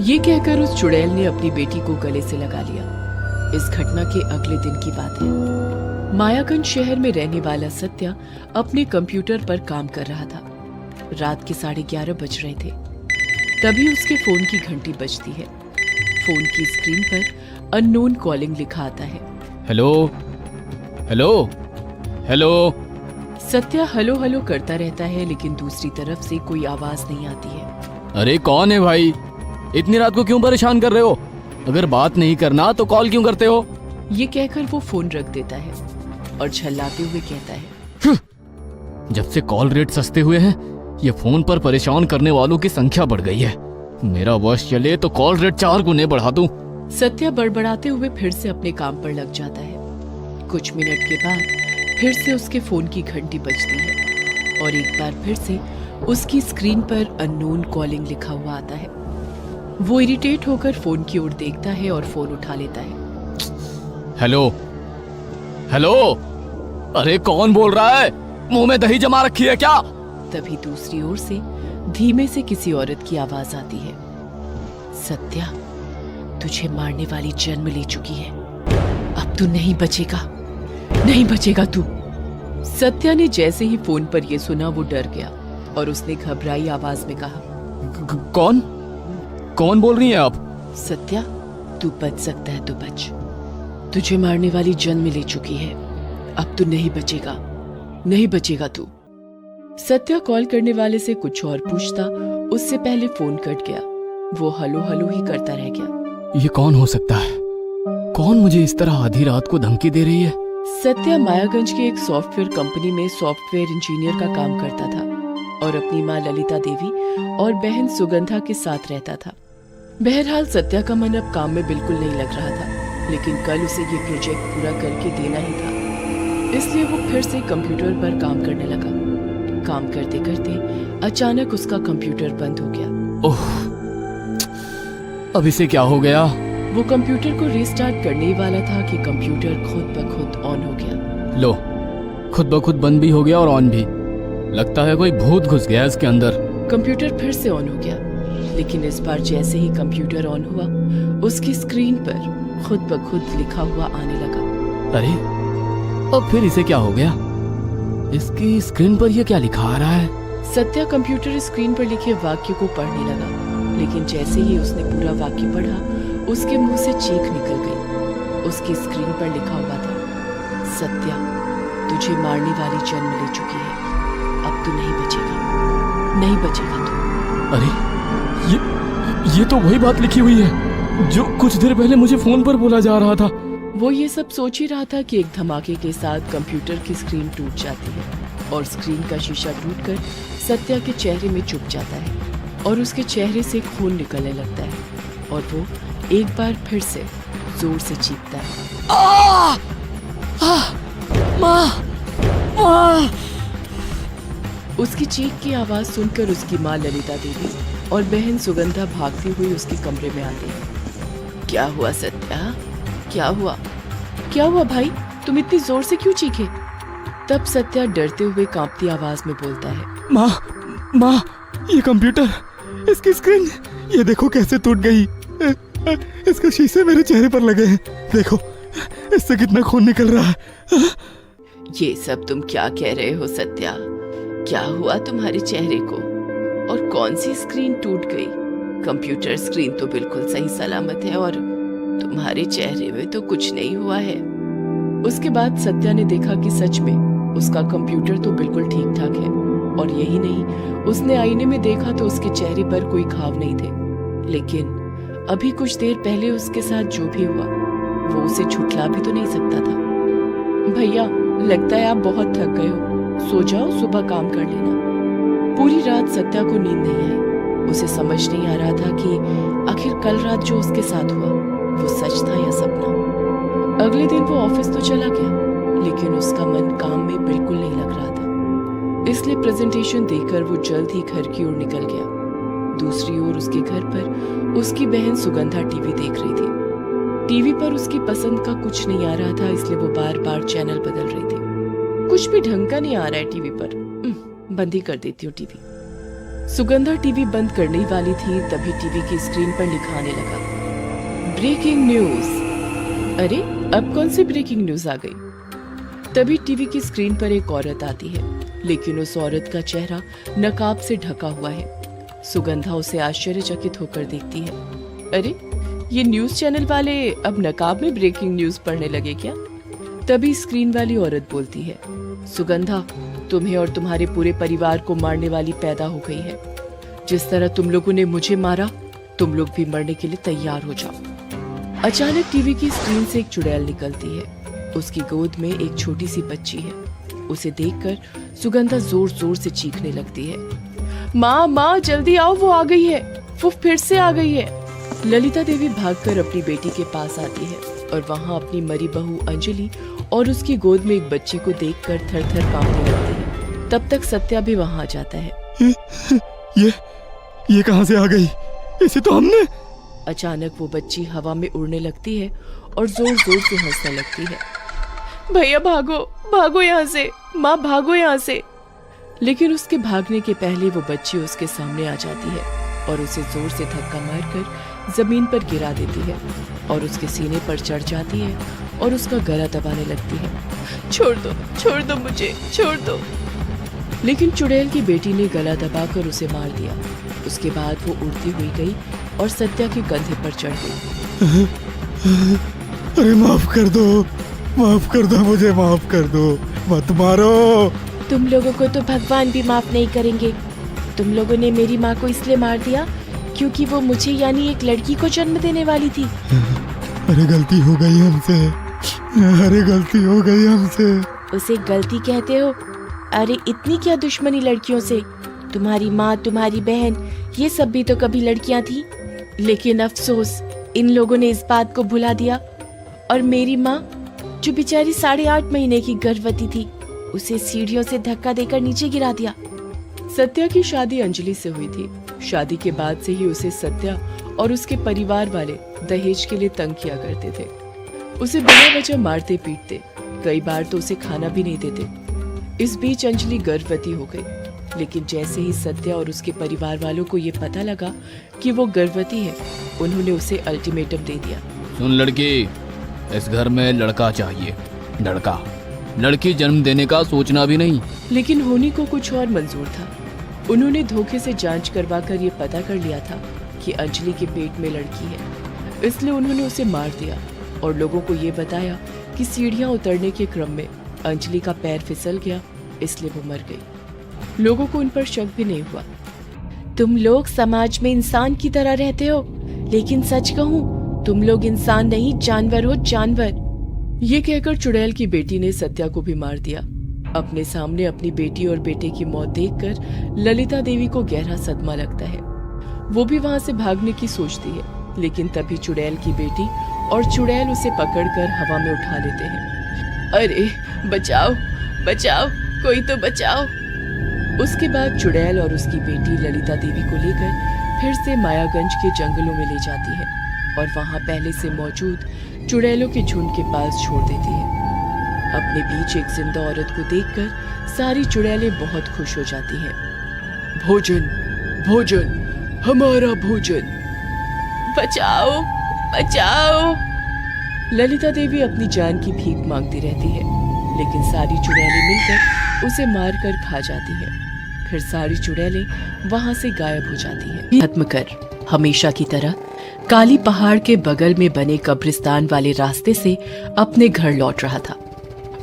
ये कहकर उस चुड़ैल ने अपनी बेटी को गले से लगा लिया। इस घटना के अगले दिन की बात है। मायागंज शहर में रहने वाला सत्या अपने कंप्यूटर पर काम कर रहा था। रात के 11:30 बज रहे थे। तभी उसके फोन की घंटी बजती है। फोन की स्क्रीन पर अननोन कॉलिंग लिखा आता है। Hello hello hello. Satya hello hello करता रहता है लेकिन दूसरी तरफ से कोई आवाज नहीं आती है। अरे कौन है भाई, इतनी रात को क्यों परेशान कर रहे हो? अगर बात नहीं करना तो कॉल क्यों करते हो? ये कहकर वो फोन रख देता है और झल्लाते हुए कहता है, जब से कॉल रेट सस्ते हुए हैं ये फोन पर परेशान करने वालों की संख्या बढ़ गई है। मेरा वश चले तो कॉल रेट 4 गुने बढ़ा दूं। सत्या बड़बड़ाते हुए फिर से अपने काम पर लग जाता है। कुछ मिनट के बाद फिर से उसके फोन की घंटी बजती है और एक बार फिर से उसकी स्क्रीन पर अननोन कॉलिंग लिखा हुआ आता है। वो इरिटेट होकर फोन की ओर देखता है और फोन उठा लेता है। Hello hello. अरे कौन बोल रहा है? मुंह में दही जमा रखी है क्या? तभी दूसरी ओर से धीमे से किसी औरत की आवाज आती है। सत्या, तुझे मारने वाली जन्म ले चुकी है, अब तू नहीं बचेगा, नहीं बचेगा तू। सत्या ने जैसे ही फोन पर यह सुना वो डर गया और उसने घबराई आवाज में कहा, कौन कौन बोल रही हैं आप? सत्या, तू बच सकता है तो बच, तुझे मारने वाली जन्म ले चुकी है, अब तू नहीं बचेगा, नहीं बचेगा तू। सत्या कॉल करने वाले से कुछ और पूछता उससे पहले फोन कट गया। वो हलो हलो ही करता रह गया। ये कौन हो सकता है? कौन मुझे इस तरह आधी रात को धमकी दे रही है? सत्या मायागंज की एक सॉफ्टवेयर कंपनी में सॉफ्टवेयर इंजीनियर का काम करता था और अपनी माँ ललिता देवी और बहन सुगंधा के साथ रहता था। बहरहाल सत्या का मन अब काम में बिल्कुल नहीं लग रहा था, लेकिन कल उसे ये प्रोजेक्ट पूरा करके देना ही था, इसलिए वो फिर से कंप्यूटर पर काम करने लगा। काम करते करते अचानक उसका कंप्यूटर बंद हो गया। ओह, अब इसे क्या हो गया? वो कंप्यूटर को रीस्टार्ट करने ही वाला था कि कंप्यूटर खुद ब खुद ऑन हो गया। लो, खुद ब खुद बंद भी हो गया और ऑन भी। लगता है कोई भूत घुस गया इसके अंदर। कंप्यूटर फिर से ऑन हो गया, लेकिन इस बार जैसे ही कंप्यूटर ऑन हुआ, उसकी स्क्रीन पर खुद ब खुद लिखा हुआ आने लगा। अरे, अब फिर इसे क्या हो गया? इसकी स्क्रीन पर यह क्या लिखा आ रहा है? सत्या कंप्यूटर स्क्रीन पर लिखे वाक्य को पढ़ने लगा, लेकिन जैसे ही उसने पूरा वाक्य पढ़ा, उसके मुंह से चीख निकल गई। उसकी स्क्रीन पर लिखा हुआ था, सत्या, तुझे मारने वाली जन्म ले चुकी है, अब तू नहीं बचेगा, नहीं बचेगा तू। अरे, ये तो वही बात लिखी हुई है जो कुछ देर पहले मुझे फोन पर बोला जा रहा था। वो ये सब सोच ही रहा था कि एक धमाके के साथ कंप्यूटर की स्क्रीन टूट जाती है और स्क्रीन का शीशा टूटकर सत्या के चेहरे में चुभ जाता है और उसके चेहरे से खून निकलने लगता है और वो एक बार फिर से जोर से चीखता है, माँ, माँ। उसकी चीख की आवाज सुनकर उसकी माँ ललिता देवी और बहन सुगंधा भागती हुई उसके कमरे में आती है। क्या हुआ सत्या, क्या हुआ? क्या हुआ भाई, तुम इतनी जोर से क्यों चीखे? तब सत्या डरते हुए कांपती आवाज में बोलता है, माँ, ये कंप्यूटर, इसकी स्क्रीन, ये देखो कैसे टूट गई। इसके शीशे मेरे चेहरे पर लगे हैं, देखो इससे कितना खून निकल रहा है। ये सब तुम क्या कह रहे हो सत्या? क्या हुआ तुम्हारे चेहरे को और कौन सी स्क्रीन टूट गई? कंप्यूटर स्क्रीन तो बिल्कुल सही सलामत है और तुम्हारे चेहरे में तो कुछ नहीं हुआ है। उसके बाद सत्या ने देखा कि सच में उसका कंप्यूटर तो बिल्कुल ठीक ठाक है और यही नहीं, उसने आईने में देखा तो उसके चेहरे पर कोई घाव नहीं थे, लेकिन अभी कुछ देर पहले उसके साथ जो भी हुआ वो उसे झुठला भी तो नहीं सकता था। भैया, लगता है आप बहुत थक गए हो, सो जाओ, सुबह काम कर लेना। पूरी रात सत्या को नींद नहीं आई। उसे समझ नहीं आ रहा था कि आखिर कल रात जो उसके साथ हुआ वो सच था या सपना। अगले दिन वो ऑफिस तो चला गया, लेकिन उसका मन काम में बिल्कुल नहीं लग रहा था, इसलिए प्रेजेंटेशन देकर वो जल्द ही घर की ओर निकल गया। दूसरी ओर उसके घर पर उसकी बहन सुगंधा टीवी देख रही थी। टीवी पर उसकी पसंद का कुछ नहीं आ रहा था, इसलिए वो बार बार चैनल बदल रही थी। कुछ भी ढंग का नहीं आ रहा है टीवी पर, बंद ही कर देती हूँ टीवी। सुगंधा टीवी बंद करने वाली थी, तभी टीवी की स्क्रीन पर लिखा आने लगा, ब्रेकिंग न्यूज। अरे, अब कौन सी ब्रेकिंग न्यूज आ गई? तभी टीवी की स्क्रीन पर एक औरत आती है, लेकिन उस औरत का चेहरा नकाब से ढका हुआ है। सुगंधा उसे आश्चर्यचकित होकर देखती है। अरे, ये न्यूज चैनल वाले अब नकाब में ब्रेकिंग न्यूज पढ़ने लगे क्या? तभी स्क्रीन वाली औरत बोलती है, सुगंधा, तुम्हें और तुम्हारे पूरे परिवार को मारने वाली पैदा हो गई है। जिस तरह तुम लोगों ने मुझे मारा, तुम लोग भी मरने के लिए तैयार हो जाओ। अचानक टीवी की स्क्रीन से एक चुड़ैल निकलती है। उसकी गोद में एक छोटी सी बच्ची है। उसे देखकर सुगंधा जोर जोर से चीखने लगती है, माँ, माँ, जल्दी आओ, वो आ गई है, वो फिर से आ गई है। ललिता देवी भागकर अपनी बेटी के पास आती है और वहाँ अपनी मरी बहू अंजलि और उसकी गोद में एक बच्चे को देखकर थर-थर कांपने लगती है। तब तक सत्या भी वहाँ आ जाता है। ये कहाँ से आ गई? इसे तो हमने। अचानक वो बच्ची हवा में उड़ने लगती है और जोर जोर से हंसने लगती है। भैया भागो, भागो यहाँ से, माँ भागो यहाँ से। लेकिन उसके भागने के पहले वो बच्ची उसके सामने आ जाती है और उसे जोर से धक्का मारकर जमीन पर गिरा देती है और उसके सीने पर चढ़ जाती है और उसका गला दबाने लगती है। छोड़ दो मुझे, छोड़ दो। लेकिन चुड़ैल की बेटी ने गला दबाकर उसे मार दिया। उसके बाद वो उड़ती हुई गई और सत्या के कंधे पर चढ़ गई। अरे माफ कर दो मुझे, माफ कर दो, मत मारो। तुम लोगों को तो भगवान भी माफ नहीं करेंगे। तुम लोगों ने मेरी माँ को इसलिए मार दिया क्योंकि वो मुझे यानी एक लड़की को जन्म देने वाली थी। अरे गलती हो गई हमसे, अरे गलती हो गई हमसे। उसे गलती कहते हो? अरे इतनी क्या दुश्मनी लड़कियों से? तुम्हारी माँ, तुम्हारी बहन, ये सब भी तो कभी लड़कियां थी। लेकिन अफसोस इन लोगों ने इस बात को भुला दिया। और मेरी माँ जो बेचारी 8.5 महीने की गर्भवती थी, उसे सीढ़ियों से धक्का देकर नीचे गिरा दिया। सत्या की शादी अंजलि से हुई थी। शादी के बाद से ही उसे सत्या और उसके परिवार वाले दहेज के लिए तंग किया करते थे। उसे बिना वजह मारते पीटते, कई बार तो उसे खाना भी नहीं देते। इस बीच अंजलि गर्भवती हो गई, लेकिन जैसे ही सत्या और उसके परिवार वालों को ये पता लगा कि वो गर्भवती है, उन्होंने उसे अल्टीमेटम दे दिया। सुन लड़की, इस घर में लड़का चाहिए, लड़का। लड़की जन्म देने का सोचना भी नहीं। लेकिन होनी को कुछ और मंजूर था। उन्होंने धोखे से जांच करवाकर ये पता कर लिया था कि अंजलि के पेट में लड़की है, इसलिए उन्होंने उसे मार दिया और लोगों को ये बताया कि सीढ़ियां उतरने के क्रम में अंजलि का पैर फिसल गया, इसलिए वो मर गई। लोगों को उन पर शक भी नहीं हुआ। तुम लोग समाज में इंसान की तरह रहते हो, लेकिन सच कहूँ तुम लोग इंसान नहीं, जानवर हो, जानवर। ये कहकर चुड़ैल की बेटी ने सत्या को भी मार दिया। अपने सामने अपनी बेटी और बेटे की मौत देखकर ललिता देवी को गहरा सदमा लगता है। वो भी वहां से भागने की सोचती है, लेकिन तभी चुड़ैल की बेटी और चुड़ैल उसे पकड़कर हवा में उठा लेते हैं। अरे बचाओ, बचाओ, कोई तो बचाओ। उसके बाद चुड़ैल और उसकी बेटी ललिता देवी को लेकर फिर से मायागंज के जंगलों में ले जाती है और वहां पहले से मौजूद चुड़ैलों के झुंड के पास छोड़ देती है। अपने बीच एक जिंदा औरत को देखकर सारी चुड़ैलें बहुत खुश हो जाती हैं। भोजन, भोजन, हमारा भोजन, बचाओ, बचाओ। ललिता देवी अपनी जान की भीख मांगती रहती है, लेकिन सारी चुड़ैलें मिलकर उसे मारकर खा जाती हैं। फिर सारी चुड़ैलें वहां से गायब हो जाती हैं। खत्म कर हमेशा की तरह काली पहाड़ के बगल में बने कब्रिस्तान वाले रास्ते से अपने घर लौट रहा था।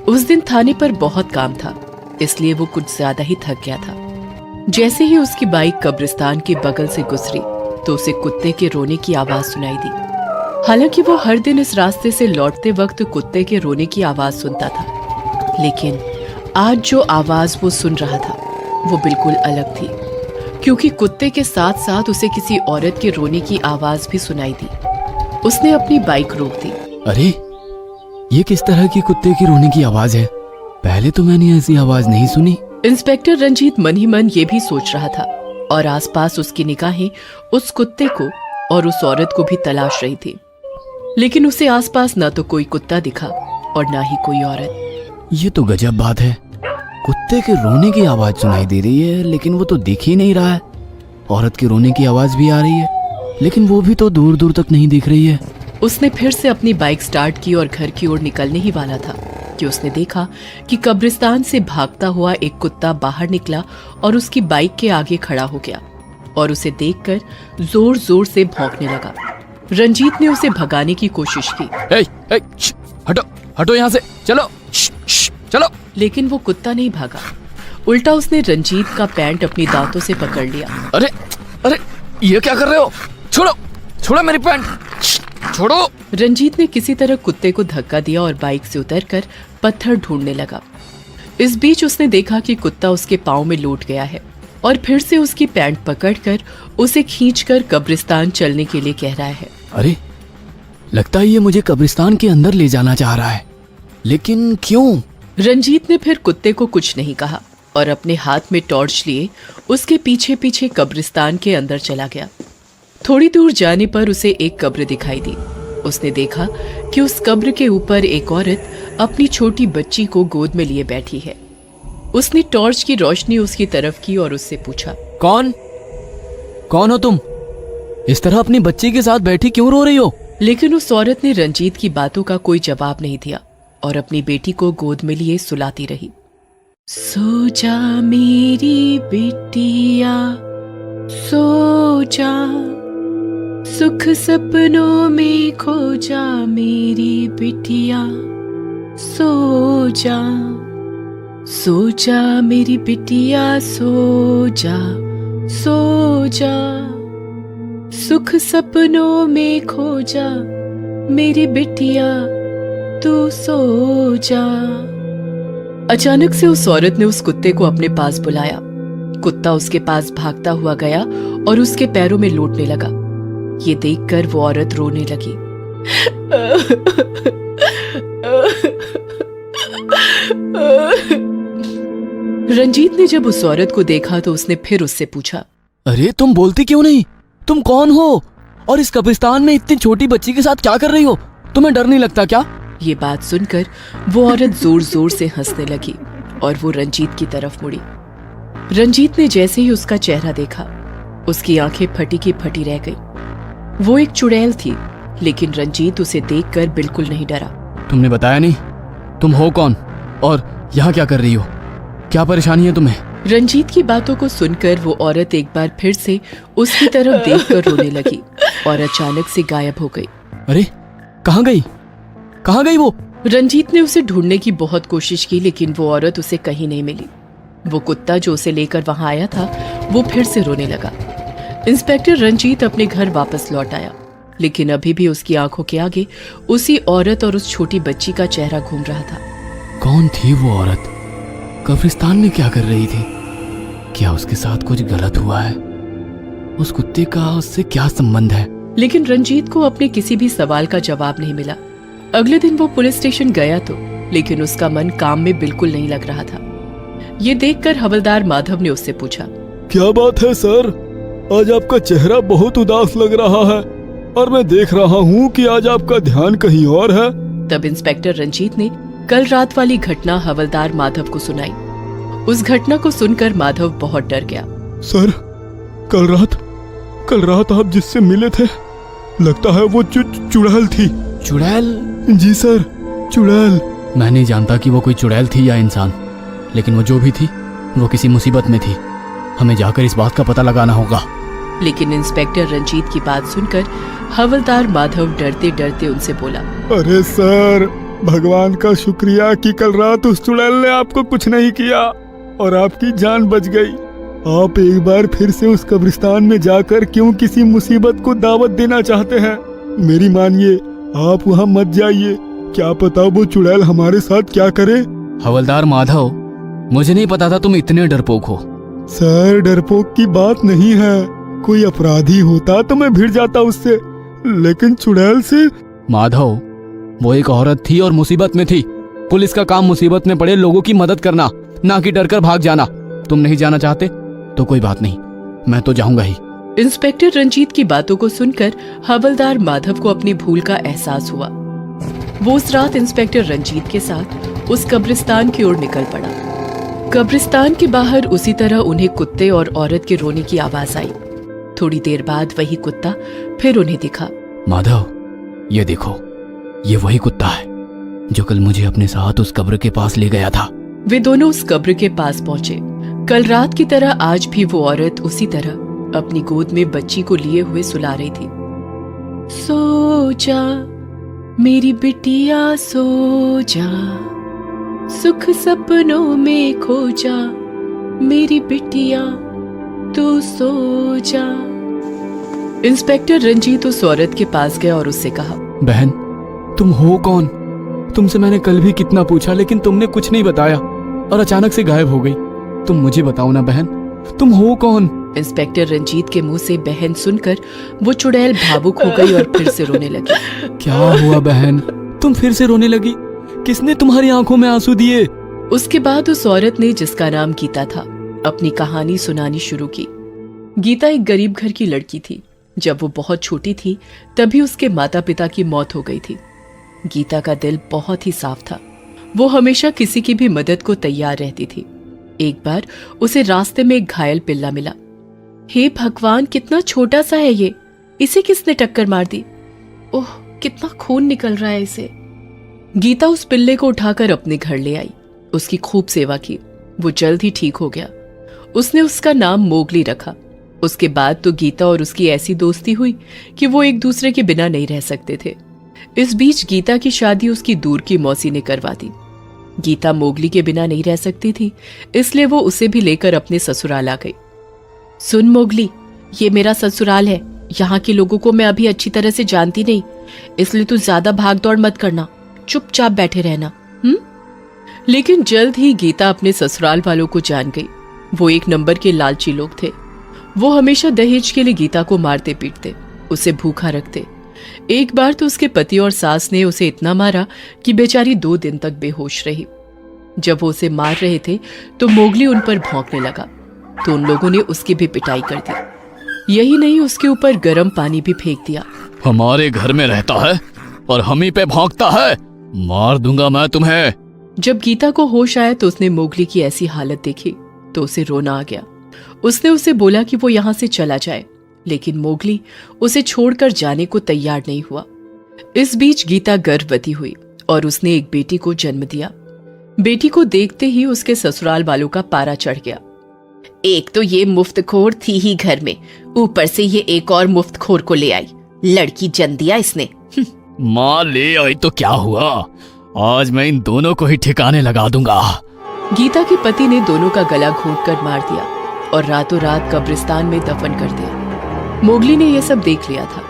उस दिन थाने पर बहुत काम था, इसलिए वो कुछ ज्यादा ही थक गया था। जैसे ही उसकी बाइक कब्रिस्तान के बगल से गुजरी तो उसे कुत्ते के रोने की आवाज सुनाई दी। हालांकि वो हर दिन इस रास्ते से लौटते वक्त कुत्ते के रोने की आवाज सुनता था, लेकिन आज जो आवाज वो सुन रहा था वो बिल्कुल अलग थी, क्योंकि कुत्ते के साथ साथ उसे किसी औरत के रोने की आवाज भी सुनाई दी। उसने अपनी बाइक रोक दी। अरे ये किस तरह की कुत्ते की रोने की आवाज है? पहले तो मैंने ऐसी आवाज नहीं सुनी। इंस्पेक्टर रंजीत मन ही मन ये भी सोच रहा था और आसपास उसकी निगाहें उस कुत्ते को और उस औरत को भी तलाश रही थी, लेकिन उसे आसपास न तो कोई कुत्ता दिखा और न ही कोई औरत। ये तो गजब बात है, कुत्ते के रोने की आवाज सुनाई दे रही है लेकिन वो तो दिख ही नहीं रहा है। औरत के रोने की आवाज भी आ रही है, लेकिन वो भी तो दूर दूर तक नहीं दिख रही है। उसने फिर से अपनी बाइक स्टार्ट की और घर की ओर निकलने ही वाला था कि उसने देखा कि कब्रिस्तान से भागता हुआ एक कुत्ता बाहर निकला और उसकी बाइक के आगे खड़ा हो गया और उसे देखकर जोर जोर से भौंकने लगा। रंजीत ने उसे भगाने की कोशिश की। हटो हटो यहाँ से, चलो चलो। लेकिन वो कुत्ता नहीं भागा, उल्टा उसने रंजीत का पैंट अपनी दांतों से पकड़ लिया। अरे अरे ये क्या कर रहे हो? छोड़ो छोड़ो मेरी पैंट, छोड़ो। रंजीत ने किसी तरह कुत्ते को धक्का दिया और बाइक से उतरकर पत्थर ढूंढने लगा। इस बीच उसने देखा कि कुत्ता उसके पाँव में लौट गया है और फिर से उसकी पैंट पकड़कर उसे खींचकर कब्रिस्तान चलने के लिए कह रहा है। अरे लगता है ये मुझे कब्रिस्तान के अंदर ले जाना चाह रहा है, लेकिन क्यों? रंजीत ने फिर कुत्ते को कुछ नहीं कहा और अपने हाथ में टॉर्च लिए उसके पीछे पीछे कब्रिस्तान के अंदर चला गया। थोड़ी दूर जाने पर उसे एक कब्र दिखाई दी। उसने देखा कि उस कब्र के ऊपर एक औरत अपनी छोटी बच्ची को गोद में लिए बैठी है। उसने टॉर्च की रोशनी उसकी तरफ की और उससे पूछा, कौन हो तुम? इस तरह अपनी बच्ची के साथ बैठी क्यों रो रही हो? लेकिन उस औरत ने रंजीत की बातों का कोई जवाब नहीं दिया और अपनी बेटी को गोद में लिए सुलाती रही। सो जा मेरी बिटिया, सो जा, सुख सपनों में खो जा मेरी बिटिया, सो जा, सो जा मेरी बिटिया, सो जा, सो जा, सुख सपनों में खो जा, मेरी बिटिया तू सो जा। अचानक से उस औरत ने उस कुत्ते को अपने पास बुलाया। कुत्ता उसके पास भागता हुआ गया और उसके पैरों में लौटने लगा। ये देखकर वो औरत रोने लगी। रंजीत ने जब उस औरत को देखा तो उसने फिर उससे पूछा, अरे तुम बोलती क्यों नहीं? तुम कौन हो और इस कब्रिस्तान में इतनी छोटी बच्ची के साथ क्या कर रही हो? तुम्हें डर नहीं लगता क्या? ये बात सुनकर वो औरत जोर जोर से हंसने लगी और वो रंजीत की तरफ मुड़ी। रंजीत ने जैसे ही उसका चेहरा देखा, उसकी आंखें फटी की फटी रह गई। वो एक चुड़ैल थी, लेकिन रंजीत उसे देखकर बिल्कुल नहीं डरा। तुमने बताया नहीं, तुम हो कौन और यहाँ क्या कर रही हो? क्या परेशानी है तुम्हें? रंजीत की बातों को सुनकर वो औरत एक बार फिर से उसकी तरफ देखकर रोने लगी और अचानक से गायब हो गई। अरे कहाँ गई? कहाँ गई वो? रंजीत ने उसे ढूंढने की बहुत कोशिश की, लेकिन वो औरत उसे कहीं नहीं मिली। वो कुत्ता जो उसे लेकर वहां आया था, वो फिर से रोने लगा। इंस्पेक्टर रंजीत अपने घर वापस लौट आया, लेकिन अभी भी उसकी आंखों के आगे उसी औरत और उस छोटी बच्ची का चेहरा घूम रहा था। कौन थी वो औरत? कब्रिस्तान में क्या कर रही थी? क्या उसके साथ कुछ गलत हुआ है? उस कुत्ते का उससे क्या संबंध है? लेकिन रंजीत को अपने किसी भी सवाल का जवाब नहीं मिला। अगले दिन वो पुलिस स्टेशन गया तो, लेकिन उसका मन काम में बिल्कुल नहीं लग रहा था। ये देखकर हवलदार माधव ने उससे पूछा, क्या बात है सर? आज आपका चेहरा बहुत उदास लग रहा है और मैं देख रहा हूँ कि आज आपका ध्यान कहीं और है। तब इंस्पेक्टर रंजीत ने कल रात वाली घटना हवलदार माधव को सुनाई। उस घटना को सुनकर माधव बहुत डर गया। सर, कल रात आप जिससे मिले थे, लगता है वो चुड़ैल थी। चुड़ैल? जी सर, चुड़ैल। मैं नहीं जानता कि वो कोई चुड़ैल थी या इंसान, लेकिन वो जो भी थी वो किसी मुसीबत में थी। हमें जाकर इस बात का पता लगाना होगा। लेकिन इंस्पेक्टर रंजीत की बात सुनकर हवलदार माधव डरते डरते उनसे बोला, अरे सर, भगवान का शुक्रिया कि कल रात उस चुड़ैल ने आपको कुछ नहीं किया और आपकी जान बच गई। आप एक बार फिर से उस कब्रिस्तान में जाकर क्यों किसी मुसीबत को दावत देना चाहते हैं? मेरी मानिए, आप वहाँ मत जाइए। क्या पता वो चुड़ैल हमारे साथ क्या करे। हवलदार माधव, मुझे नहीं पता था तुम इतने डरपोक हो। सर, डरपोक की बात नहीं है। कोई अपराधी होता तो मैं भिड़ जाता उससे, लेकिन चुड़ैल से? माधव, वो एक औरत थी और मुसीबत में थी। पुलिस का काम मुसीबत में पड़े लोगों की मदद करना, ना कि डरकर भाग जाना। तुम नहीं जाना चाहते तो कोई बात नहीं, मैं तो जाऊंगा ही। इंस्पेक्टर रंजीत की बातों को सुनकर हवलदार माधव को अपनी भूल का एहसास हुआ। वो उस रात इंस्पेक्टर रंजीत के साथ उस कब्रिस्तान की ओर निकल पड़ा। कब्रिस्तान के बाहर उसी तरह उन्हें कुत्ते और औरत के रोने की आवाज आई। थोड़ी देर बाद वही कुत्ता फिर उन्हें दिखा। माधव, ये देखो, ये वही कुत्ता है जो कल मुझे अपने साथ उस कब्र के पास ले गया था। वे दोनों उस कब्र के पास पहुंचे। कल रात की तरह आज भी वो औरत उसी तरह अपनी गोद में बच्ची को लिए हुए सुला रही थी। सो जा मेरी बिटिया सो जा, सुख सपनों में खो जा, मेरी बिटिया तू सो जा। इंस्पेक्टर रंजीत उस औरत के पास गया और उससे कहा, बहन, तुम हो कौन? तुमसे मैंने कल भी कितना पूछा, लेकिन तुमने कुछ नहीं बताया और अचानक से गायब हो गई। तुम मुझे बताओ ना बहन, तुम हो कौन? इंस्पेक्टर रंजीत के मुंह से बहन सुनकर वो चुड़ैल भावुक हो गई और फिर से रोने लगी। क्या हुआ बहन, तुम फिर से रोने लगी? किसने तुम्हारी आंखों में आंसू दिए? उसके बाद उस औरत ने, जिसका नाम गीता था, अपनी कहानी सुनानी शुरू की। गीता एक गरीब घर की लड़की थी। जब वो बहुत छोटी थी तभी उसके माता पिता की मौत हो गई थी। गीता का दिल बहुत ही साफ था। वो हमेशा किसी की भी मदद को तैयार रहती थी। एक बार उसे रास्ते में एक घायल पिल्ला मिला। हे भगवान, कितना छोटा सा है ये, इसे किसने टक्कर मार दी? ओह, कितना खून निकल रहा है इसे। गीता उस पिल्ले को उठाकर अपने घर ले आई। उसकी खूब सेवा की। वो जल्द ही ठीक हो गया। उसने उसका नाम मोगली रखा। उसके बाद तो गीता और उसकी ऐसी दोस्ती हुई कि वो एक दूसरे के बिना नहीं रह सकते थे। इस बीच गीता की शादी उसकी दूर की मौसी ने करवा दी। गीता मोगली के बिना नहीं रह सकती थी, इसलिए वो उसे भी लेकर अपने ससुराल आ गई। सुन मोगली, ये मेरा ससुराल है, यहाँ के लोगों को मैं अभी अच्छी तरह से जानती नहीं, इसलिए तू ज्यादा भाग दौड़ मत करना, चुपचाप बैठे रहना। लेकिन जल्द ही गीता अपने ससुराल वालों को जान गई। वो एक नंबर के लालची लोग थे। वो हमेशा दहेज के लिए गीता को मारते पीटते, उसे भूखा रखते। एक बार तो उसके पति और सास ने उसे इतना मारा कि बेचारी 2 दिन तक बेहोश रही। जब वो उसे मार रहे थे तो मोगली उन पर भौंकने लगा, तो उन लोगों ने उसकी भी पिटाई कर दी। यही नहीं, उसके ऊपर गर्म पानी भी फेंक दिया। हमारे घर में रहता है और हम ही पे भौंकता है, मार दूंगा मैं तुम्हें। जब गीता को होश आया तो उसने मोगली की ऐसी हालत देखी तो उसे रोना आ गया। उसने उसे बोला कि वो यहाँ से चला जाए, लेकिन मोगली उसे छोड़कर जाने को तैयार नहीं हुआ। इस बीच गीता गर्भवती हुई और उसने एक बेटी को जन्म दिया। बेटी को देखते ही उसके ससुराल वालों का पारा चढ़ गया। एक तो ये मुफ्तखोर थी ही घर में, ऊपर से ये एक और मुफ्तखोर को ले आई, लड़की जन्म दिया इसने। माँ ले आई तो क्या हुआ, आज मैं इन दोनों को ही ठिकाने लगा दूंगा। गीता के पति ने दोनों का गला घोंटकर मार दिया और रातों रात कब्रिस्तान में दफन कर दिया। मोगली ने यह सब देख लिया था।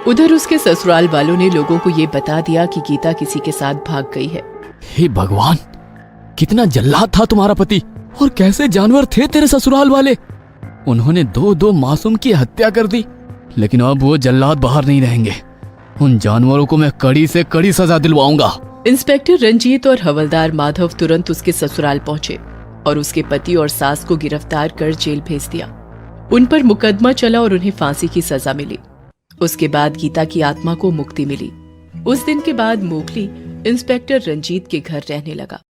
उधर उसके ससुराल वालों ने लोगों को ये बता दिया कि गीता किसी के साथ भाग गई है। हे भगवान, कितना जल्लाद था तुम्हारा पति, और कैसे जानवर थे तेरे ससुराल वाले। उन्होंने 2 मासूम की हत्या कर दी, लेकिन अब वो जल्लाद बाहर नहीं रहेंगे। उन जानवरों को मैं कड़ी से कड़ी सजा दिलवाऊंगा। इंस्पेक्टर रंजीत और हवलदार माधव तुरंत उसके ससुराल पहुंचे और उसके पति और सास को गिरफ्तार कर जेल भेज दिया। उन पर मुकदमा चला और उन्हें फांसी की सजा मिली। उसके बाद गीता की आत्मा को मुक्ति मिली। उस दिन के बाद मोगली इंस्पेक्टर रंजीत के घर रहने लगा।